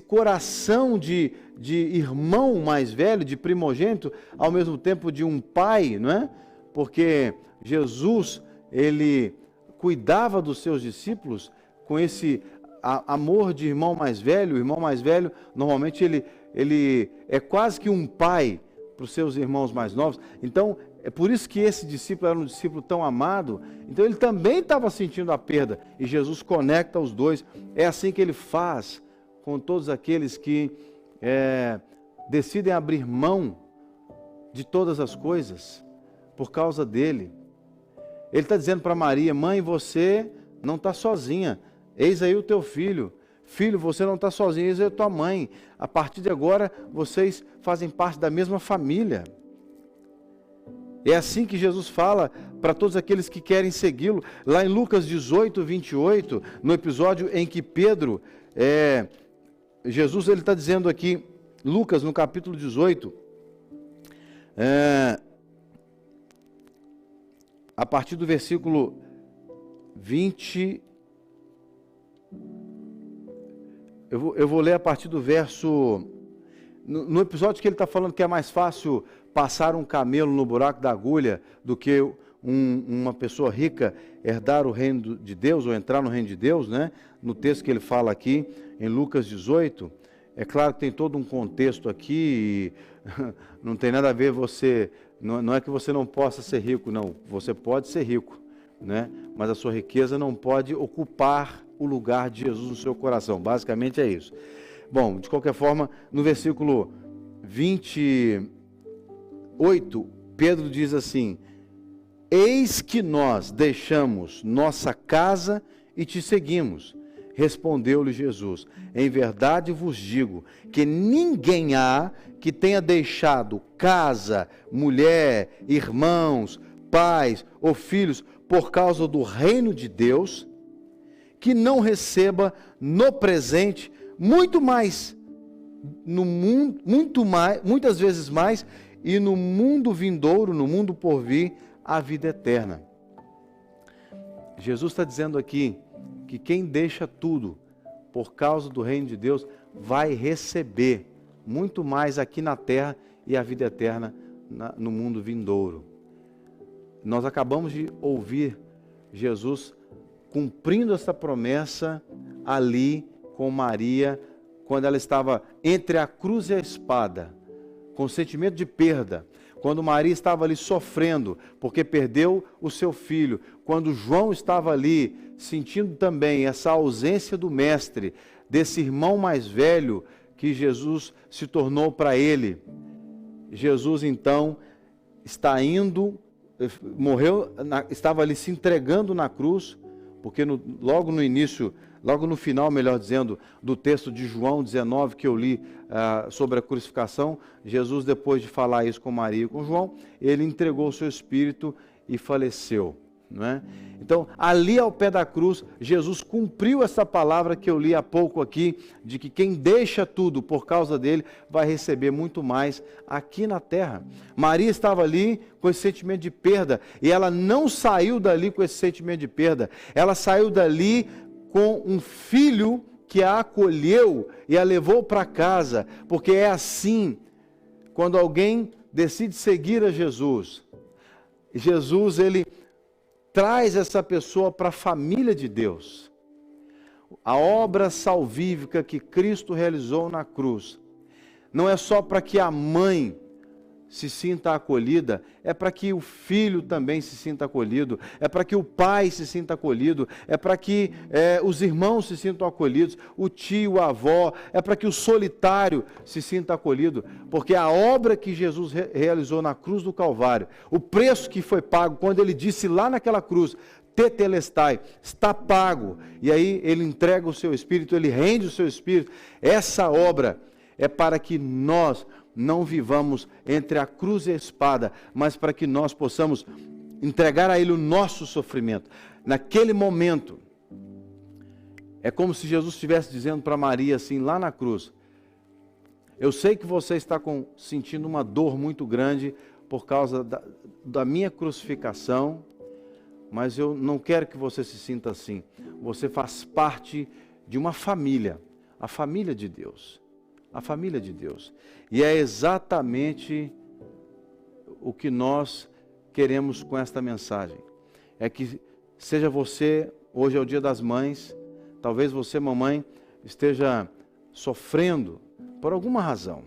coração de irmão mais velho, de primogênito, ao mesmo tempo de um pai, não é? Porque Jesus, ele cuidava dos seus discípulos com esse amor de irmão mais velho. O irmão mais velho, normalmente, ele é quase que um pai para os seus irmãos mais novos. Então, é por isso que esse discípulo era um discípulo tão amado. Então, ele também estava sentindo a perda. E Jesus conecta os dois. É assim que ele faz com todos aqueles que decidem abrir mão de todas as coisas por causa dele. Ele está dizendo para Maria, mãe, você não está sozinha, eis aí o teu filho. Filho, você não está sozinho, eis aí a tua mãe. A partir de agora, vocês fazem parte da mesma família. É assim que Jesus fala para todos aqueles que querem segui-lo. Lá em Lucas 18, 28, no episódio em que Pedro, Jesus ele está dizendo aqui, Lucas no capítulo 18, a partir do versículo 20, eu vou ler a partir do verso, no episódio que ele está falando que é mais fácil passar um camelo no buraco da agulha do que uma pessoa rica herdar o reino de Deus, ou entrar no reino de Deus, né? No texto que ele fala aqui, em Lucas 18, é claro que tem todo um contexto aqui, não tem nada a ver não é que você não possa ser rico, não, você pode ser rico, né? Mas a sua riqueza não pode ocupar o lugar de Jesus no seu coração, basicamente é isso. Bom, de qualquer forma, no versículo 28, Pedro diz assim, eis que nós deixamos nossa casa e te seguimos. Respondeu-lhe Jesus, em verdade vos digo que ninguém há que tenha deixado casa, mulher, irmãos, pais ou filhos por causa do reino de Deus, que não receba no presente muito mais no mundo, muitas vezes mais, e no mundo vindouro, no mundo por vir, a vida eterna. Jesus está dizendo aqui que quem deixa tudo por causa do reino de Deus vai receber muito mais aqui na terra e a vida eterna no mundo vindouro. Nós acabamos de ouvir Jesus cumprindo essa promessa ali com Maria, quando ela estava entre a cruz e a espada, com sentimento de perda, quando Maria estava ali sofrendo, porque perdeu o seu filho, quando João estava ali sentindo também essa ausência do mestre, desse irmão mais velho que Jesus se tornou para ele. Jesus então está indo, morreu, estava ali se entregando na cruz, porque logo no início, logo no final, melhor dizendo, do texto de João 19 que eu li sobre a crucificação, Jesus, depois de falar isso com Maria e com João, ele entregou o seu espírito e faleceu. Não é? Então, ali ao pé da cruz, Jesus cumpriu essa palavra que eu li há pouco aqui, de que quem deixa tudo por causa dele, vai receber muito mais aqui na terra. Maria estava ali com esse sentimento de perda, e ela não saiu dali com esse sentimento de perda, ela saiu dali com um filho que a acolheu e a levou para casa, porque é assim, quando alguém decide seguir a Jesus, ele traz essa pessoa para a família de Deus. A obra salvífica que Cristo realizou na cruz não é só para que a mãe se sinta acolhida, é para que o filho também se sinta acolhido, é para que o pai se sinta acolhido, é para que os irmãos se sintam acolhidos, o tio, a avó, é para que o solitário se sinta acolhido, porque a obra que Jesus realizou na cruz do Calvário, o preço que foi pago, quando ele disse lá naquela cruz, tetelestai, está pago, e aí ele entrega o seu espírito, ele rende o seu espírito, essa obra é para que nós não vivamos entre a cruz e a espada, mas para que nós possamos entregar a Ele o nosso sofrimento. Naquele momento, é como se Jesus estivesse dizendo para Maria assim, lá na cruz, eu sei que você está sentindo uma dor muito grande por causa da minha crucificação, mas eu não quero que você se sinta assim. Você faz parte de uma família, a família de Deus. A família de Deus. E é exatamente o que nós queremos com esta mensagem. É que seja você, hoje é o Dia das Mães, talvez você, mamãe, esteja sofrendo por alguma razão.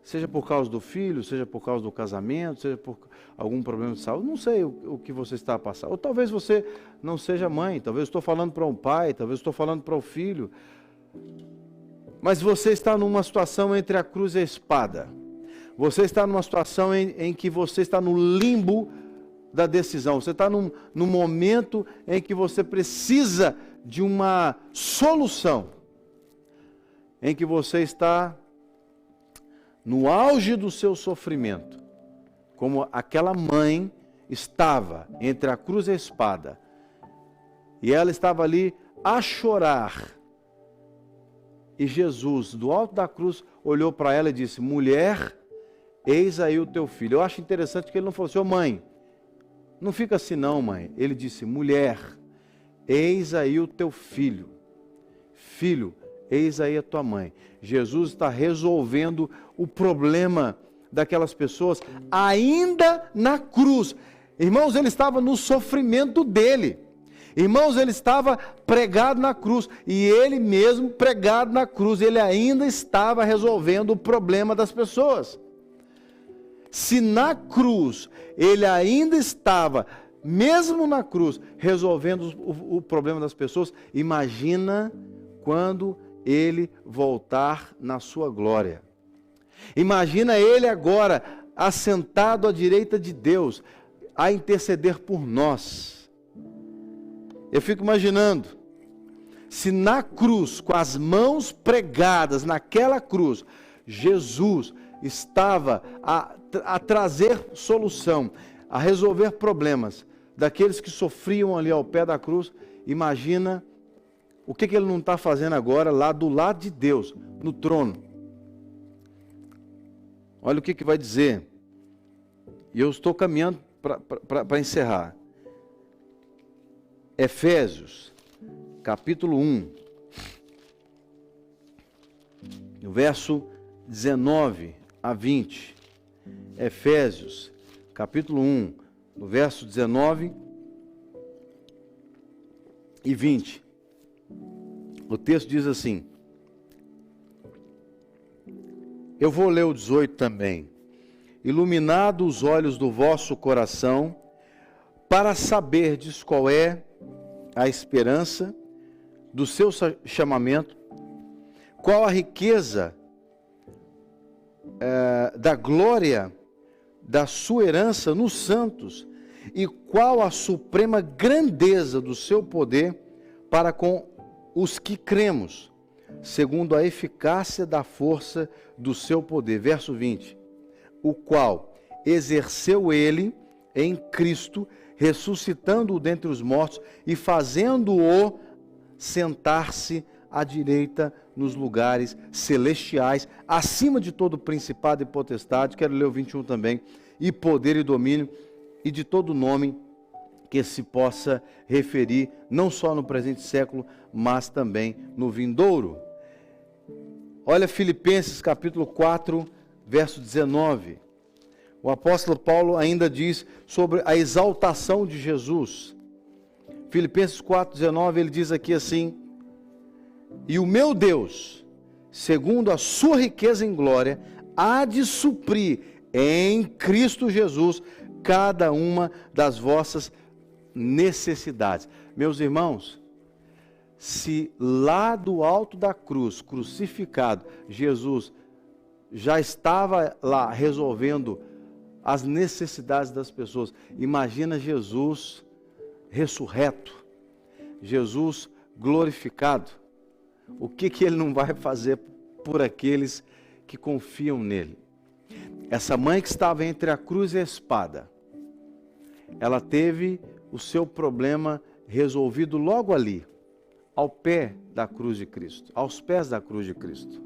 Seja por causa do filho, seja por causa do casamento, seja por algum problema de saúde, não sei o que você está a passar. Ou talvez você não seja mãe, talvez estou falando para um pai, talvez estou falando para o filho. Mas você está numa situação entre a cruz e a espada. Você está numa situação em que você está no limbo da decisão. Você está num momento em que você precisa de uma solução. Em que você está no auge do seu sofrimento. Como aquela mãe estava entre a cruz e a espada. E ela estava ali a chorar. E Jesus, do alto da cruz, olhou para ela e disse, mulher, eis aí o teu filho. Eu acho interessante que ele não falou assim, ô mãe, não fica assim não, mãe. Ele disse, mulher, eis aí o teu filho. Filho, eis aí a tua mãe. Jesus está resolvendo o problema daquelas pessoas, ainda na cruz. Irmãos, ele estava no sofrimento dele. Irmãos, ele estava pregado na cruz, e ele mesmo pregado na cruz, ele ainda estava resolvendo o problema das pessoas. Se na cruz, ele ainda estava, mesmo na cruz, resolvendo o problema das pessoas, imagina quando ele voltar na sua glória. Imagina ele agora, assentado à direita de Deus, a interceder por nós. Eu fico imaginando, se na cruz, com as mãos pregadas naquela cruz, Jesus estava a trazer solução, a resolver problemas daqueles que sofriam ali ao pé da cruz, imagina o que ele não está fazendo agora lá do lado de Deus, no trono. Olha o que vai dizer. E eu estou caminhando para encerrar. Efésios, capítulo 1, no verso 19 a 20. Efésios, capítulo 1, no verso 19 e 20. O texto diz assim. Eu vou ler o 18 também. Iluminado os olhos do vosso coração, para saberdes qual é a esperança do seu chamamento, qual a riqueza da glória da sua herança nos santos, e qual a suprema grandeza do seu poder para com os que cremos, segundo a eficácia da força do seu poder. Verso 20. O qual exerceu ele em Cristo, ressuscitando-o dentre os mortos e fazendo-o sentar-se à direita nos lugares celestiais, acima de todo principado e potestade, quero ler o 21 também, e poder e domínio, e de todo nome que se possa referir, não só no presente século, mas também no vindouro. Olha Filipenses capítulo 4, verso 19. O apóstolo Paulo ainda diz sobre a exaltação de Jesus. Filipenses 4, 19, ele diz aqui assim: e o meu Deus, segundo a sua riqueza em glória, há de suprir em Cristo Jesus cada uma das vossas necessidades. Meus irmãos, se lá do alto da cruz, crucificado, Jesus já estava lá resolvendo as necessidades das pessoas, imagina Jesus ressurreto, Jesus glorificado, o que ele não vai fazer por aqueles que confiam nele? Essa mãe que estava entre a cruz e a espada, ela teve o seu problema resolvido logo ali, ao pé da cruz de Cristo, aos pés da cruz de Cristo.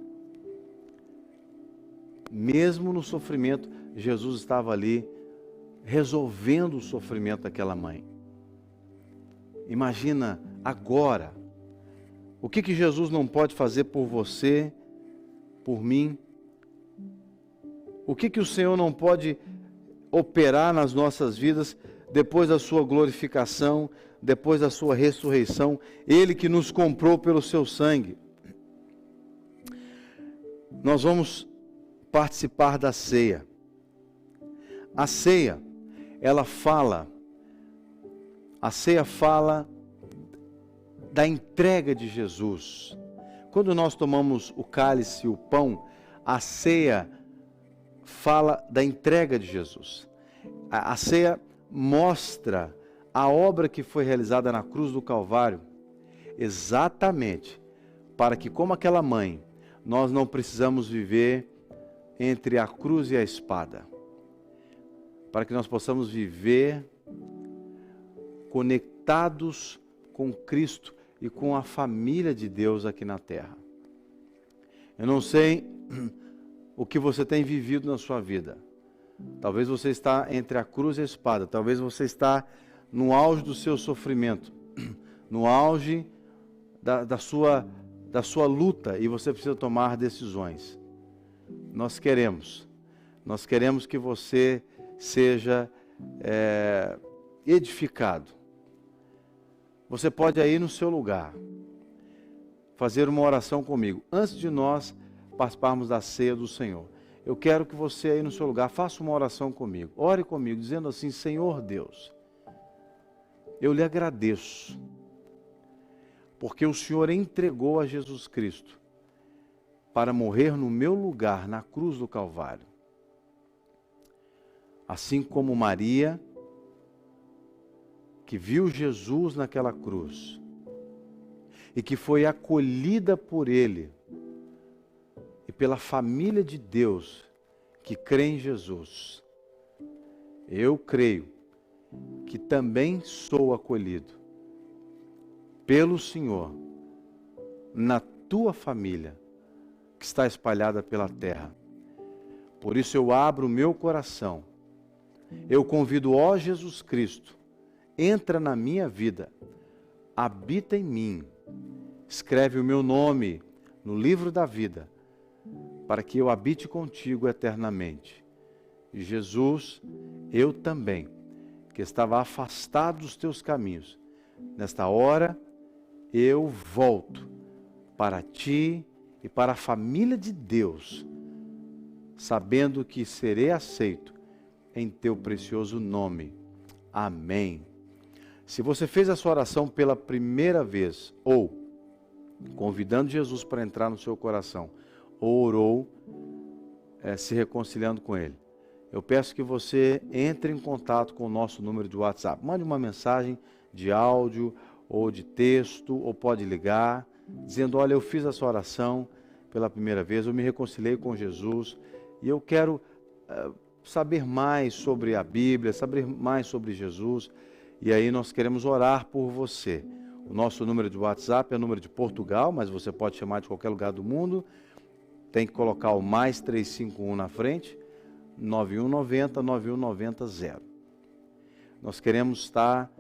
Mesmo no sofrimento, Jesus estava ali resolvendo o sofrimento daquela mãe. Imagina agora, o que Jesus não pode fazer por você, por mim? O que o Senhor não pode operar nas nossas vidas depois da sua glorificação, depois da sua ressurreição? Ele que nos comprou pelo seu sangue. Nós vamos participar da ceia. A ceia, a ceia fala da entrega de Jesus. Quando nós tomamos o cálice e o pão, a ceia fala da entrega de Jesus. A ceia mostra a obra que foi realizada na cruz do Calvário, exatamente para que, como aquela mãe, nós não precisamos viver entre a cruz e a espada, para que nós possamos viver conectados com Cristo e com a família de Deus aqui na terra. Eu não sei o que você tem vivido na sua vida. Talvez você está entre a cruz e a espada. Talvez você está no auge do seu sofrimento, no auge da sua luta, e você precisa tomar decisões. Nós queremos que você seja edificado. Você pode aí no seu lugar fazer uma oração comigo. Antes de nós participarmos da ceia do Senhor, eu quero que você aí no seu lugar faça uma oração comigo. Ore comigo, dizendo assim: Senhor Deus, eu lhe agradeço, porque o Senhor entregou a Jesus Cristo para morrer no meu lugar na cruz do Calvário. Assim como Maria, que viu Jesus naquela cruz e que foi acolhida por Ele e pela família de Deus que crê em Jesus, eu creio que também sou acolhido pelo Senhor na tua família que está espalhada pela terra. Por isso eu abro o meu coração. Eu convido, ó Jesus Cristo, entra na minha vida, habita em mim, escreve o meu nome no livro da vida, para que eu habite contigo eternamente. E Jesus, eu também, que estava afastado dos teus caminhos, nesta hora eu volto para ti e para a família de Deus, sabendo que serei aceito em teu precioso nome. Amém. Se você fez essa oração pela primeira vez, ou convidando Jesus para entrar no seu coração, ou orou se reconciliando com Ele, eu peço que você entre em contato com o nosso número de WhatsApp. Mande uma mensagem de áudio ou de texto, ou pode ligar, dizendo: olha, eu fiz essa oração pela primeira vez, eu me reconciliei com Jesus e eu quero saber mais sobre a Bíblia, saber mais sobre Jesus, e aí nós queremos orar por você. O nosso número de WhatsApp é o número de Portugal, mas você pode chamar de qualquer lugar do mundo, tem que colocar o mais 351 na frente, 9190-9190. Nós queremos estar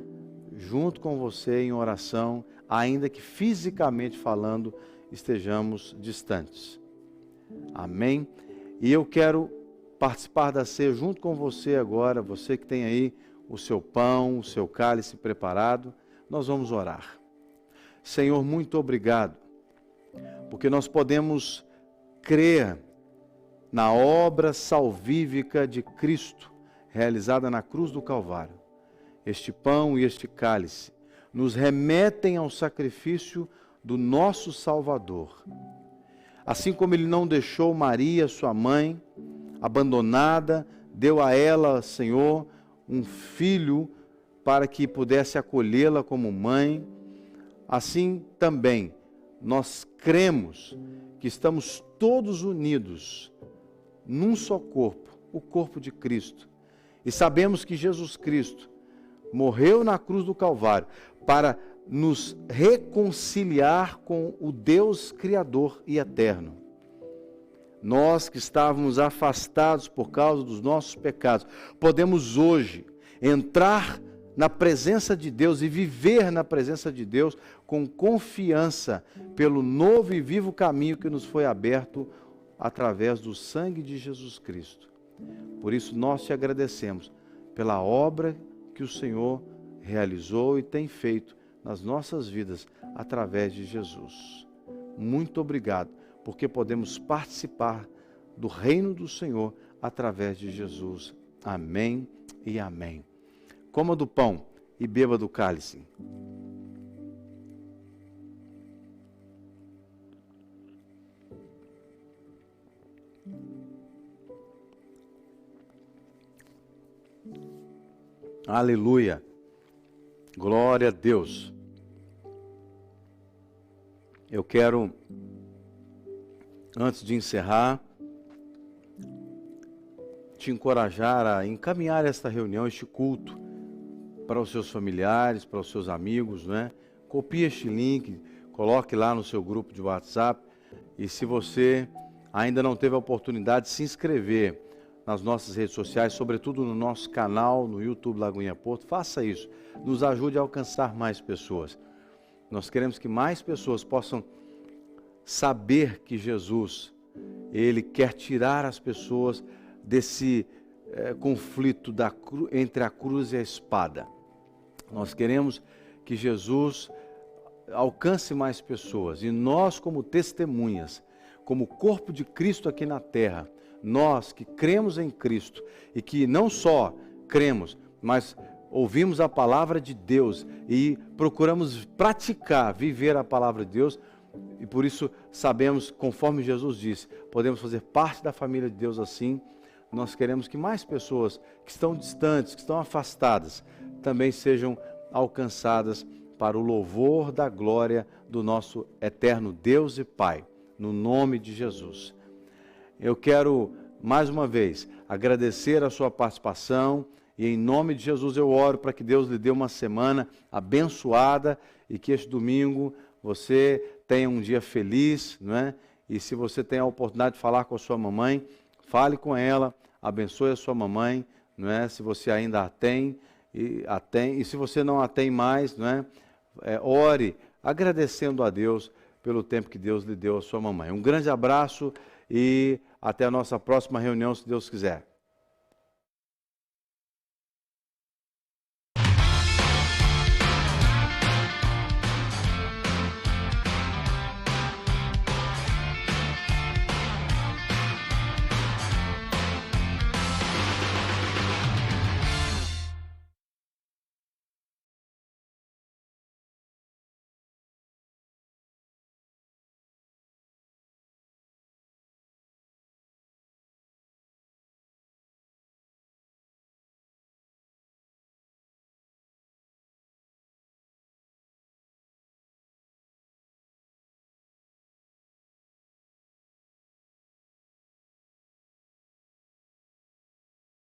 junto com você em oração, ainda que fisicamente falando estejamos distantes. Amém? E eu quero participar da ceia junto com você agora, você que tem aí o seu pão, o seu cálice preparado. Nós vamos orar. Senhor, muito obrigado, porque nós podemos crer na obra salvífica de Cristo, realizada na cruz do Calvário. Este pão e este cálice nos remetem ao sacrifício do nosso Salvador. Assim como Ele não deixou Maria, sua mãe, abandonada, deu a ela, Senhor, um filho para que pudesse acolhê-la como mãe, assim também nós cremos que estamos todos unidos num só corpo, o corpo de Cristo. E sabemos que Jesus Cristo morreu na cruz do Calvário para nos reconciliar com o Deus Criador e Eterno. Nós que estávamos afastados por causa dos nossos pecados, podemos hoje entrar na presença de Deus e viver na presença de Deus com confiança pelo novo e vivo caminho que nos foi aberto através do sangue de Jesus Cristo. Por isso nós te agradecemos pela obra que o Senhor realizou e tem feito nas nossas vidas através de Jesus. Muito obrigado, porque podemos participar do reino do Senhor através de Jesus. Amém e amém. Coma do pão e beba do cálice. Aleluia. Glória a Deus. Eu quero, antes de encerrar, te encorajar a encaminhar esta reunião, este culto, para os seus familiares, para os seus amigos, né? Copie este link, coloque lá no seu grupo de WhatsApp. E se você ainda não teve a oportunidade de se inscrever nas nossas redes sociais, sobretudo no nosso canal, no YouTube Lagoinha Porto, faça isso. Nos ajude a alcançar mais pessoas. Nós queremos que mais pessoas possam saber que Jesus, Ele quer tirar as pessoas desse conflito entre a cruz e a espada. Nós queremos que Jesus alcance mais pessoas. E nós, como testemunhas, como corpo de Cristo aqui na terra, nós que cremos em Cristo e que não só cremos, mas ouvimos a palavra de Deus e procuramos praticar, viver a palavra de Deus, e por isso sabemos, conforme Jesus disse, podemos fazer parte da família de Deus assim. Nós queremos que mais pessoas que estão distantes, que estão afastadas, também sejam alcançadas para o louvor da glória do nosso eterno Deus e Pai, no nome de Jesus. Eu quero, mais uma vez, agradecer a sua participação e em nome de Jesus eu oro para que Deus lhe dê uma semana abençoada e que este domingo você tenha um dia feliz, não é? E se você tem a oportunidade de falar com a sua mamãe, fale com ela, abençoe a sua mamãe, não é? Se você ainda a tem, e se você não a tem mais, não é? Ore agradecendo a Deus pelo tempo que Deus lhe deu à sua mamãe. Um grande abraço e até a nossa próxima reunião, se Deus quiser.